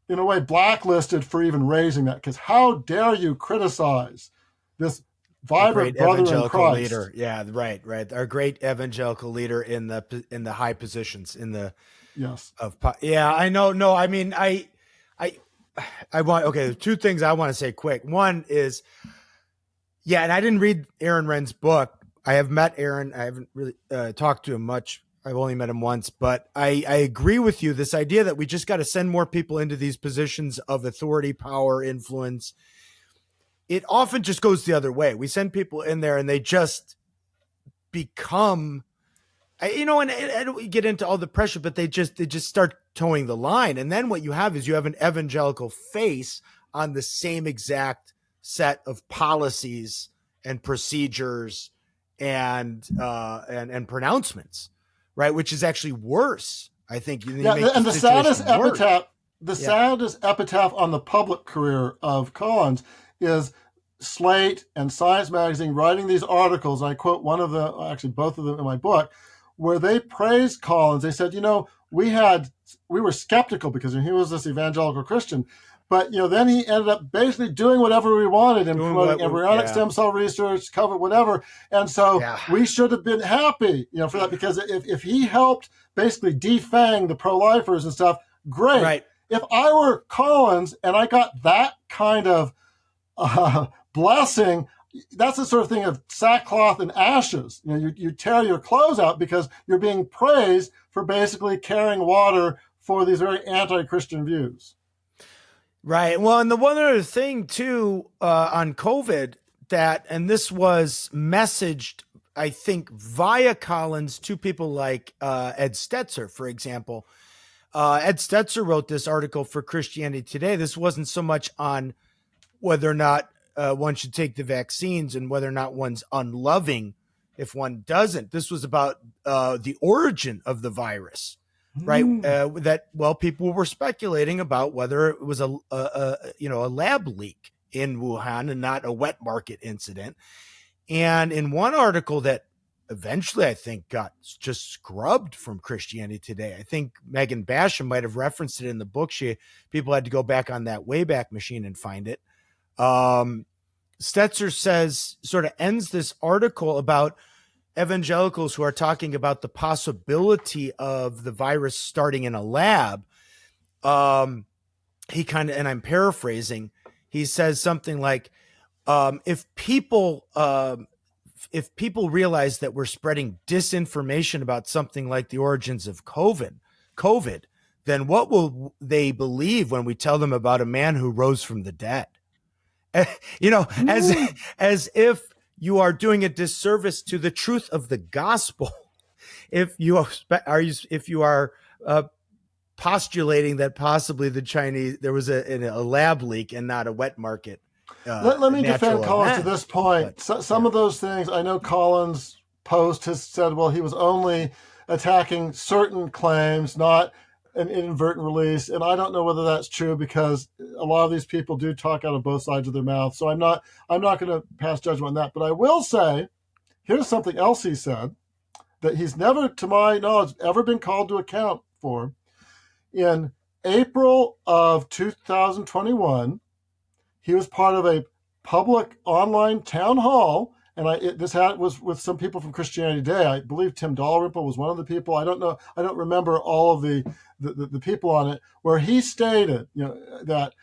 in a way, blacklisted for even raising that, because how dare you criticize this vibrant brother in Christ leader? Yeah, right. Our great evangelical leader in the high positions in the I know. No, I mean, I want, there's two things I want to say quick. One is, and I didn't read Aaron Wren's book. I have met Aaron. I haven't really talked to him much. I've only met him once, but I agree with you. This idea that we just got to send more people into these positions of authority, power, influence. It often just goes the other way. We send people in there and they just become, and I don't get into all the pressure, but they just start towing the line. And then what you have is an evangelical face on the same exact set of policies and procedures and pronouncements, right? Which is actually worse, I think. And the saddest epitaph on the public career of Collins is Slate and Science Magazine writing these articles. I quote one of them, actually both of them in my book, where they praised Collins. They said, we were skeptical because he was this evangelical Christian, but then he ended up basically doing whatever we wanted and promoting embryonic stem cell research, COVID, whatever. And so we should have been happy, for that, because if he helped basically defang the pro-lifers and stuff, Great. Right. If I were Collins and I got that kind of blessing, that's the sort of thing of sackcloth and ashes. You tear your clothes out because you're being praised for basically carrying water for these very anti-Christian views. Right. Well, and the one other thing too on COVID and this was messaged, I think, via Collins to people like Ed Stetzer, for example. Ed Stetzer wrote this article for Christianity Today. This wasn't so much on whether or not one should take the vaccines and whether or not one's unloving if one doesn't. This was about the origin of the virus, right? People were speculating about whether it was a lab leak in Wuhan and not a wet market incident. And in one article that eventually I think got just scrubbed from Christianity Today, I think Megan Basham might have referenced it in the book. People had to go back on that Wayback Machine and find it. Stetzer sort of ends this article about evangelicals who are talking about the possibility of the virus starting in a lab. He kind of, and I'm paraphrasing, he says something like, if people realize that we're spreading disinformation about something like the origins of COVID, then what will they believe when we tell them about a man who rose from the dead? As if you are doing a disservice to the truth of the gospel. If you are postulating that possibly the Chinese, there was a lab leak and not a wet market. Let me defend Collins to this point. Some of those things, I know Collins' post has said, well, he was only attacking certain claims, not an inadvertent release. And I don't know whether that's true because a lot of these people do talk out of both sides of their mouth. So I'm not going to pass judgment on that. But I will say, here's something else he said that he's never, to my knowledge, ever been called to account for. In April of 2021, he was part of a public online town hall, and was with some people from Christianity Today. I believe Tim Dalrymple was one of the people. I don't know. I don't remember all of the people on it, where he stated, that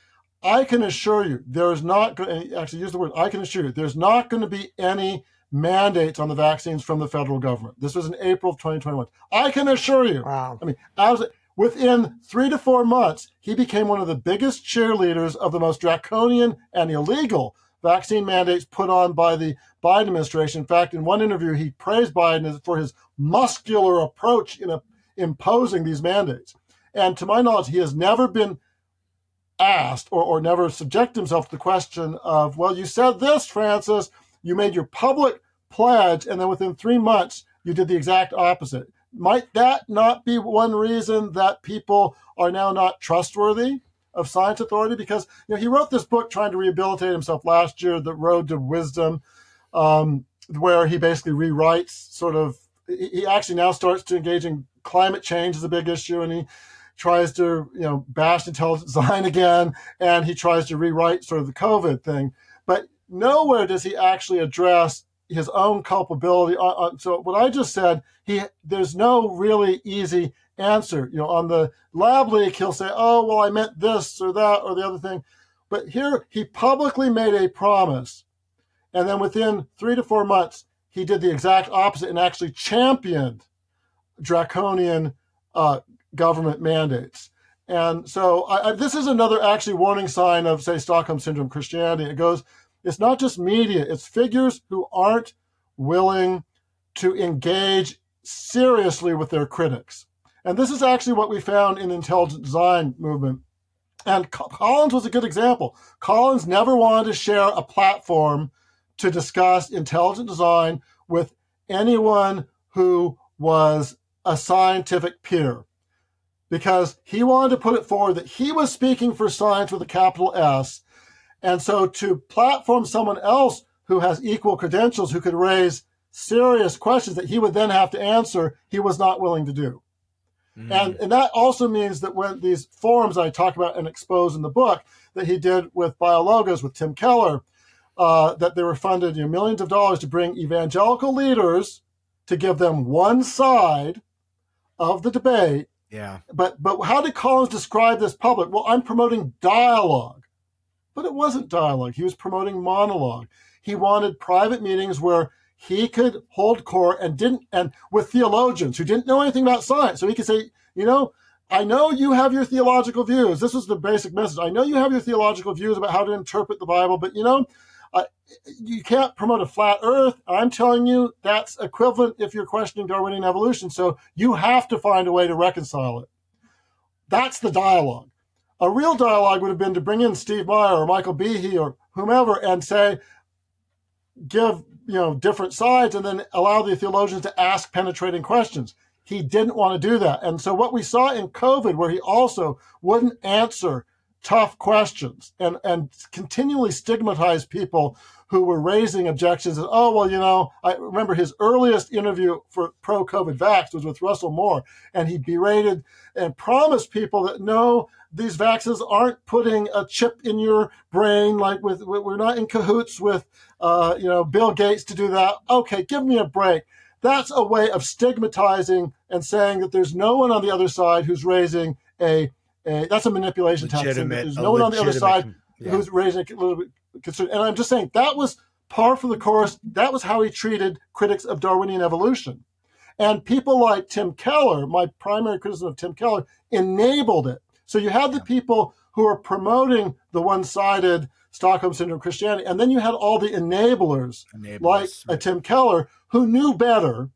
I can assure you there is not going. And he actually used the word, I can assure you there's not going to be any mandates on the vaccines from the federal government. This was in April of 2021. I can assure you. Wow. I mean, within 3 to 4 months, he became one of the biggest cheerleaders of the most draconian and illegal vaccine mandates put on by the Biden administration. In fact, in one interview, he praised Biden for his muscular approach in imposing these mandates. And to my knowledge, he has never been asked or never subjected himself to the question of, well, you said this, Francis, you made your public pledge, and then within 3 months, you did the exact opposite. Might that not be one reason that people are now not trustworthy of science authority? Because he wrote this book trying to rehabilitate himself last year, The Road to Wisdom, where he basically rewrites he actually now starts to engage in climate change as a big issue, and he tries to bash intelligent design again, and he tries to rewrite sort of the COVID thing. But nowhere does he actually address his own culpability. So what I just said, there's no really easy answer. On the lab leak, he'll say, oh, well, I meant this or that or the other thing. But here he publicly made a promise. And then within 3 to 4 months, he did the exact opposite and actually championed draconian government mandates. And so this is another actually warning sign of, say, Stockholm Syndrome Christianity. It goes, it's not just media, it's figures who aren't willing to engage seriously with their critics. And this is actually what we found in the intelligent design movement. And Collins was a good example. Collins never wanted to share a platform to discuss intelligent design with anyone who was a scientific peer, because he wanted to put it forward that he was speaking for science with a capital S. And so to platform someone else who has equal credentials, who could raise serious questions that he would then have to answer, he was not willing to do. And that also means that when these forums I talk about and expose in the book that he did with BioLogos, with Tim Keller, that they were funded millions of dollars to bring evangelical leaders to give them one side of the debate Yeah. But how did Collins describe this public? Well, I'm promoting dialogue. But it wasn't dialogue. He was promoting monologue. He wanted private meetings where he could hold court and with theologians who didn't know anything about science. So he could say, I know you have your theological views. This was the basic message. I know you have your theological views about how to interpret the Bible, but you can't promote a flat earth. I'm telling you that's equivalent if you're questioning Darwinian evolution. So you have to find a way to reconcile it. That's the dialogue. A real dialogue would have been to bring in Steve Meyer or Michael Behe or whomever and say, give different sides and then allow the theologians to ask penetrating questions. He didn't want to do that. And so what we saw in COVID, where he also wouldn't answer tough questions and continually stigmatized people who were raising objections. And, I remember his earliest interview for pro-COVID vax was with Russell Moore, and he berated and promised people that no, these vaccines aren't putting a chip in your brain, like we're not in cahoots with Bill Gates to do that. Okay, give me a break. That's a way of stigmatizing and saying that there's no one on the other side who's raising that's a manipulation tactic. There's no one on the other side who's raising a little bit concern. And I'm just saying that was par for the course. That was how he treated critics of Darwinian evolution. And people like Tim Keller, my primary criticism of Tim Keller, enabled it. So you had the people who are promoting the one-sided Stockholm Syndrome Christianity, and then you had all the enablers. Like a Tim Keller, who knew better.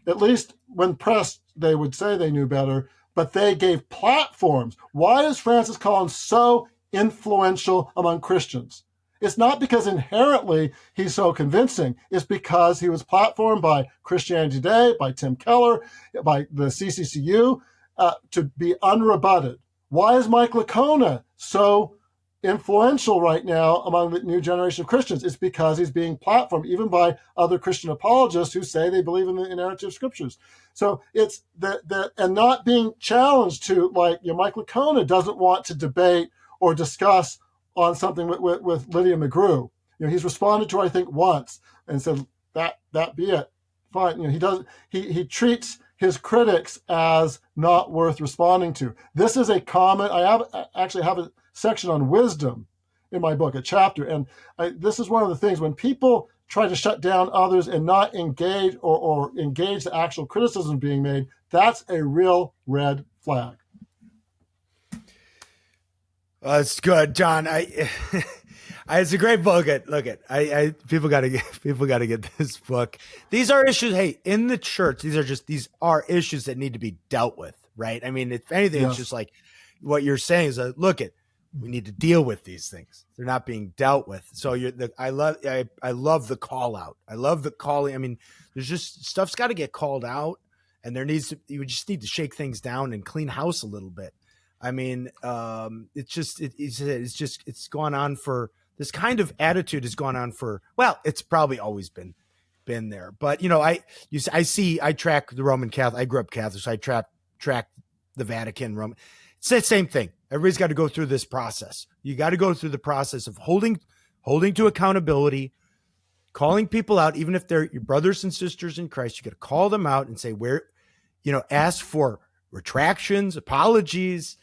At least when pressed, they would say they knew better, but they gave platforms. Why is Francis Collins so influential among Christians? It's not because inherently he's so convincing. It's because he was platformed by Christianity Today, by Tim Keller, by the CCCU, to be unrebutted. Why is Mike Licona so influential right now among the new generation of Christians? It's because he's being platformed even by other Christian apologists who say they believe in the inerrancy of scriptures. So it's and not being challenged to, Mike Licona doesn't want to debate or discuss on something with Lydia McGrew. He's responded to her, I think, once and said that be it. Fine. He treats his critics as not worth responding to. This is a comment. I actually have a section on wisdom in my book, a chapter. And this is one of the things when people try to shut down others and not engage or engage the actual criticism being made, that's a real red flag. That's good, John. It's a great book. People got to get this book. These are issues. Hey, in the church, these are issues that need to be dealt with, right? I mean, if anything, It's just like what you're saying is, we need to deal with these things. They're not being dealt with. So I love the call out. I love the calling. I mean, there's just stuff's got to get called out, and you just need to shake things down and clean house a little bit. I mean, it's gone on for, this kind of attitude has gone on for, it's probably always been there. But, I track the Roman Catholic. I grew up Catholic, so I track the Vatican, Roman. It's the same thing. Everybody's got to go through this process. You got to go through the process of holding to accountability, calling people out, even if they're your brothers and sisters in Christ. You got to call them out and say ask for retractions, apologies,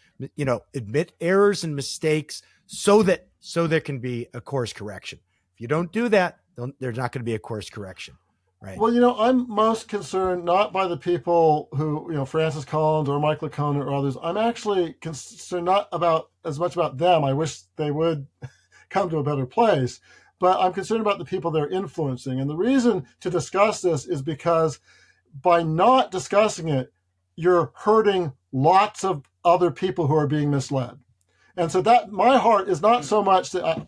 admit errors and mistakes so there can be a course correction. If you don't do that, there's not going to be a course correction. Right. Well, I'm most concerned not by the people who, Francis Collins or Mike Licona or others. I'm actually concerned not as much about them. I wish they would come to a better place, but I'm concerned about the people they're influencing. And the reason to discuss this is because by not discussing it, you're hurting lots of other people who are being misled. And so that my heart is not so much that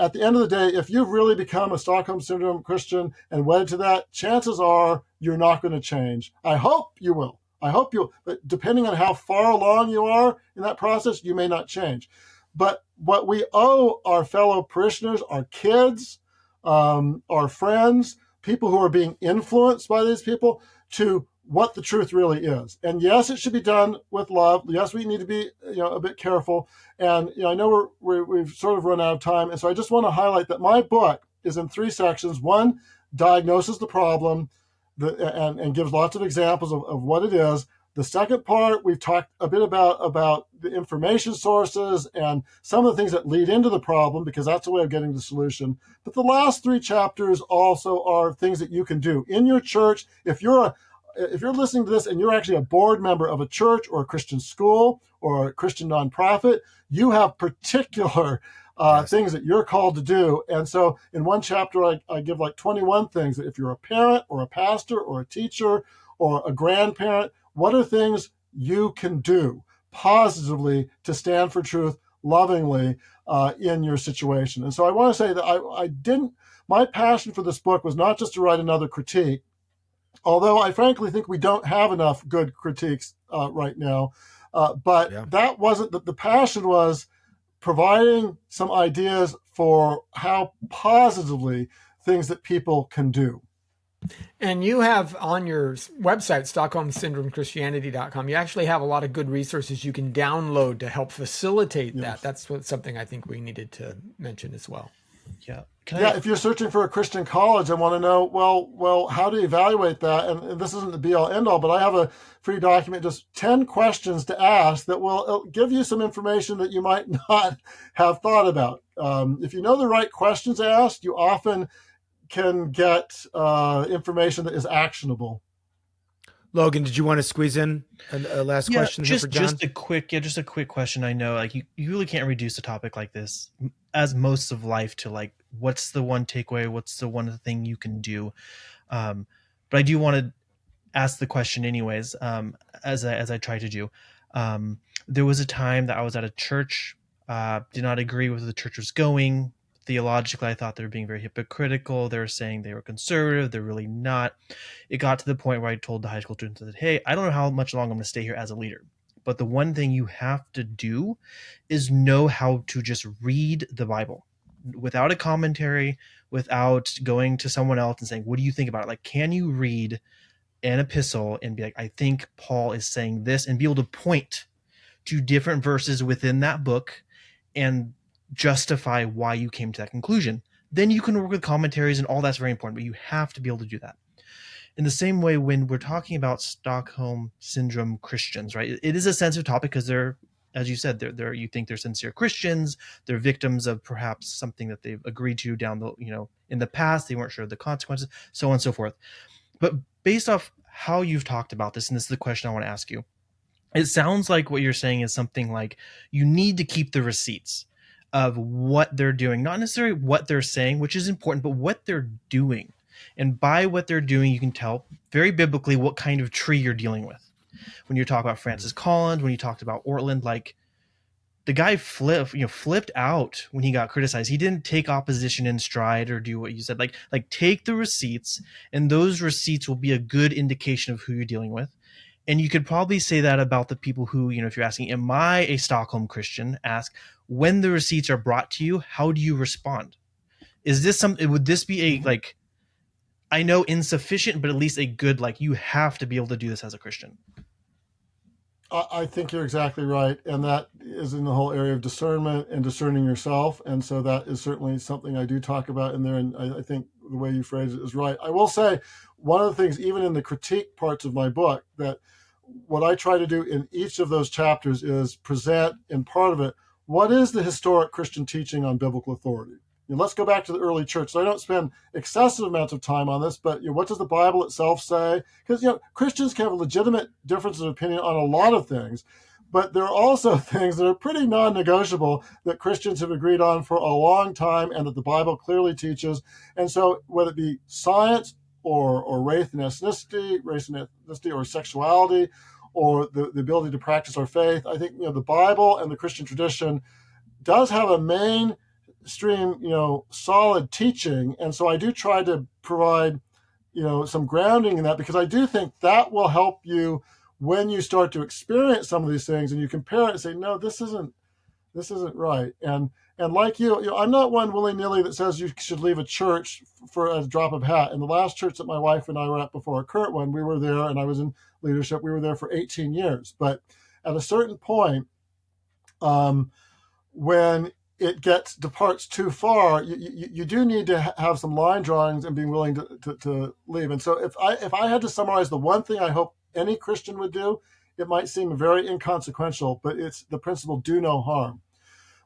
at the end of the day, if you've really become a Stockholm Syndrome Christian and wedded to that, chances are you're not going to change. I hope you will. But depending on how far along you are in that process, you may not change. But what we owe our fellow parishioners, our kids, our friends, people who are being influenced by these people, to what the truth really is. And yes, it should be done with love. Yes, we need to be, a bit careful. And I know we've sort of run out of time. And so I just want to highlight that my book is in 3 sections. One diagnoses the problem and gives lots of examples of what it is. The second part, we've talked a bit about the information sources and some of the things that lead into the problem, because that's a way of getting the solution. But the last 3 chapters also are things that you can do in your church. If you're listening to this and you're actually a board member of a church or a Christian school or a Christian nonprofit, you have particular things that you're called to do. And so in one chapter, I give like 21 things that if you're a parent or a pastor or a teacher or a grandparent, what are things you can do positively to stand for truth lovingly in your situation? And so I want to say that my passion for this book was not just to write another critique, although I frankly think we don't have enough good critiques right now. That wasn't, the passion was providing some ideas for how positively things that people can do. And you have on your website, StockholmSyndromeChristianity.com, you actually have a lot of good resources you can download to help facilitate that. That's something I think we needed to mention as well. Yeah. If you're searching for a Christian college and want to know, well, how do you evaluate that? And this isn't the be all end all, but I have a free document, just 10 questions to ask that will give you some information that you might not have thought about. If you know the right questions asked, you often can get information that is actionable. Logan, did you want to squeeze in a last question here for John? Just a quick question. I know, like, you really can't reduce a topic like this, as most of life, to like, what's the one takeaway? What's the one thing you can do? But I do want to ask the question anyways, as I try to do. There was a time that I was at a church, did not agree with where the church was going. Theologically, I thought they were being very hypocritical. They were saying they were conservative. They're really not. It got to the point where I told the high school students that, hey, I don't know how much longer I'm going to stay here as a leader, but the one thing you have to do is know how to just read the Bible without a commentary, without going to someone else and saying, what do you think about it? Like, can you read an epistle and be like, I think Paul is saying this, and be able to point to different verses within that book and justify why you came to that conclusion? Then you can work with commentaries, and all that's very important, but you have to be able to do that. In the same way, when we're talking about Stockholm Syndrome Christians, right, it is a sensitive topic because they're, as you said, you think they're sincere Christians, they're victims of perhaps something that they've agreed to in the past, they weren't sure of the consequences, so on and so forth. But based off how you've talked about this, and this is the question I want to ask you, it sounds like what you're saying is something like you need to keep the receipts of what they're doing, not necessarily what they're saying, which is important, but what they're doing. And by what they're doing, you can tell very biblically what kind of tree you're dealing with. When you talk about Francis Collins, when you talked about Ortland, like, the guy flipped out when he got criticized. He didn't take opposition in stride or do what you said. Like take the receipts, and those receipts will be a good indication of who you're dealing with. And you could probably say that about the people who, if you're asking, am I a Stockholm Christian? Ask, when the receipts are brought to you, how do you respond? Is this would this be a, I know insufficient, but at least a good, you have to be able to do this as a Christian? I think you're exactly right. And that is in the whole area of discernment and discerning yourself. And so that is certainly something I do talk about in there. And I think the way you phrase it is right. I will say one of the things, even in the critique parts of my book, that what I try to do in each of those chapters is present in part of it, what is the historic Christian teaching on biblical authority? Let's go back to the early church. So I don't spend excessive amounts of time on this, but what does the Bible itself say? Because Christians can have legitimate differences of opinion on a lot of things, but there are also things that are pretty non-negotiable that Christians have agreed on for a long time and that the Bible clearly teaches. And so whether it be science or race and ethnicity or sexuality or the ability to practice our faith, I think the Bible and the Christian tradition does have a mainstream, solid teaching. And so I do try to provide, some grounding in that, because I do think that will help you when you start to experience some of these things and you compare it and say, no, this isn't right. And like I'm not one willy-nilly that says you should leave a church for a drop of hat. In the last church that my wife and I were at before our current one, we were there, and I was in leadership. We were there for 18 years. But at a certain point, when it departs too far, you do need to have some line drawings and being willing to leave. And so if I had to summarize the one thing I hope any Christian would do, it might seem very inconsequential, but it's the principle do no harm,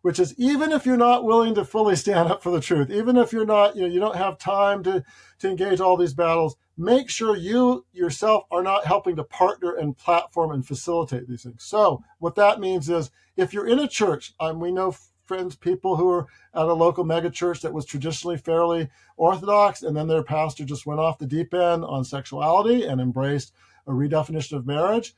which is even if you're not willing to fully stand up for the truth, even if you're not, you don't have time to engage all these battles, make sure you yourself are not helping to partner and platform and facilitate these things. So what that means is if you're in a church, we know friends, people who are at a local mega church that was traditionally fairly orthodox, and then their pastor just went off the deep end on sexuality and embraced a redefinition of marriage.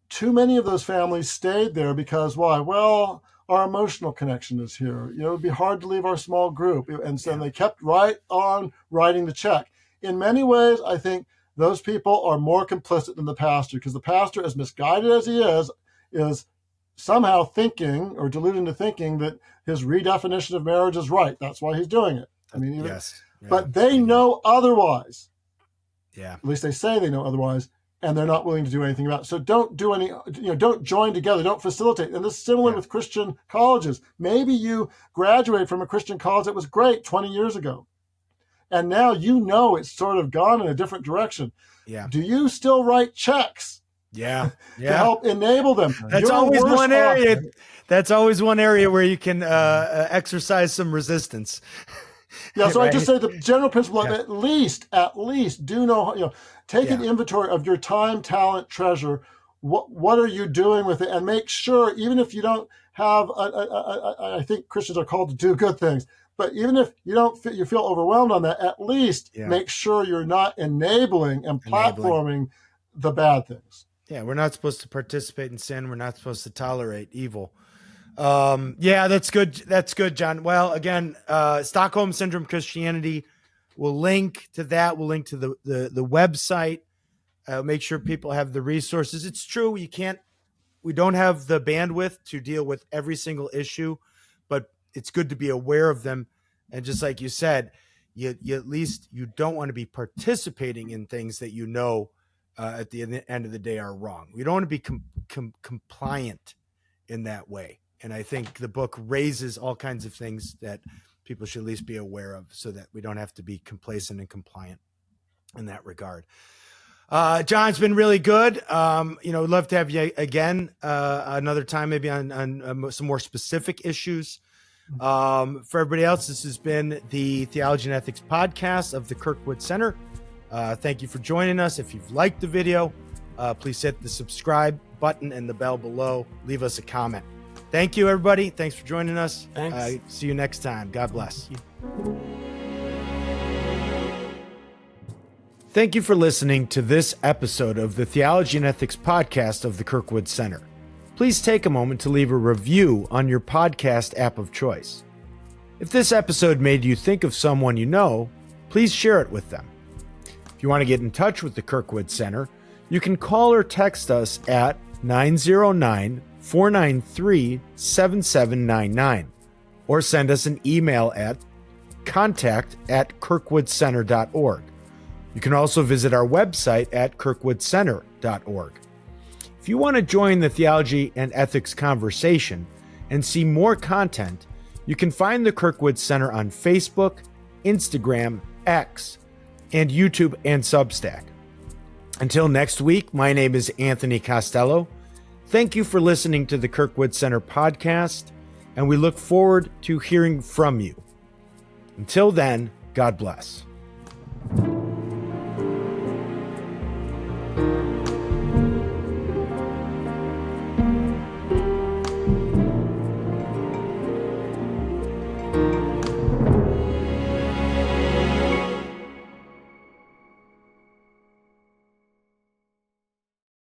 Too many of those families stayed there because why? Well, our emotional connection is here. It would be hard to leave our small group. And so they kept right on writing the check. In many ways, I think those people are more complicit than the pastor, because the pastor, as misguided as he is somehow thinking or deluded into thinking that his redefinition of marriage is right. That's why he's doing it. Yes. Yeah. But they know otherwise. Yeah. At least they say they know otherwise, and they're not willing to do anything about it. So don't do any, don't join together, don't facilitate. And this is similar with Christian colleges. Maybe you graduated from a Christian college that was great 20 years ago, and now it's sort of gone in a different direction. Yeah. Do you still write checks? Yeah. To help enable them? That's always one area. That's always one area where you can exercise some resistance. Yeah, so right? I just say the general principle of at least do know, take an inventory of your time, talent, treasure. What are you doing with it? And make sure, even if you don't have, I think Christians are called to do good things, but even if you feel overwhelmed on that, at least make sure you're not enabling and platforming the bad things. Yeah, we're not supposed to participate in sin. We're not supposed to tolerate evil. That's good. That's good, John. Well, again, Stockholm Syndrome Christianity, we'll link to that. We'll link to the website. Make sure people have the resources. It's true. We don't have the bandwidth to deal with every single issue, but it's good to be aware of them. And just like you said, you at least you don't want to be participating in things that at the end of the day are wrong. We don't want to be compliant in that way. And I think the book raises all kinds of things that people should at least be aware of, so that we don't have to be complacent and compliant in that regard. John, it's been really good. We'd love to have you again another time, maybe on some more specific issues. For everybody else, this has been the Theology and Ethics podcast of the Kirkwood Center. Thank you for joining us. If you've liked the video, please hit the subscribe button and the bell below. Leave us a comment. Thank you, everybody. Thanks for joining us. Thanks. See you next time. God bless. Thank you for listening to this episode of the Theology and Ethics podcast of the Kirkwood Center. Please take a moment to leave a review on your podcast app of choice. If this episode made you think of someone you know, please share it with them. If you want to get in touch with the Kirkwood Center, you can call or text us at 909-493-7799 or send us an email at contact@kirkwoodcenter.org. You can also visit our website at kirkwoodcenter.org. If you want to join the Theology and Ethics conversation and see more content, you can find the Kirkwood Center on Facebook, Instagram, X, and YouTube and Substack. Until next week, my name is Anthony Costello. Thank you for listening to the Kirkwood Center podcast, and we look forward to hearing from you. Until then, God bless.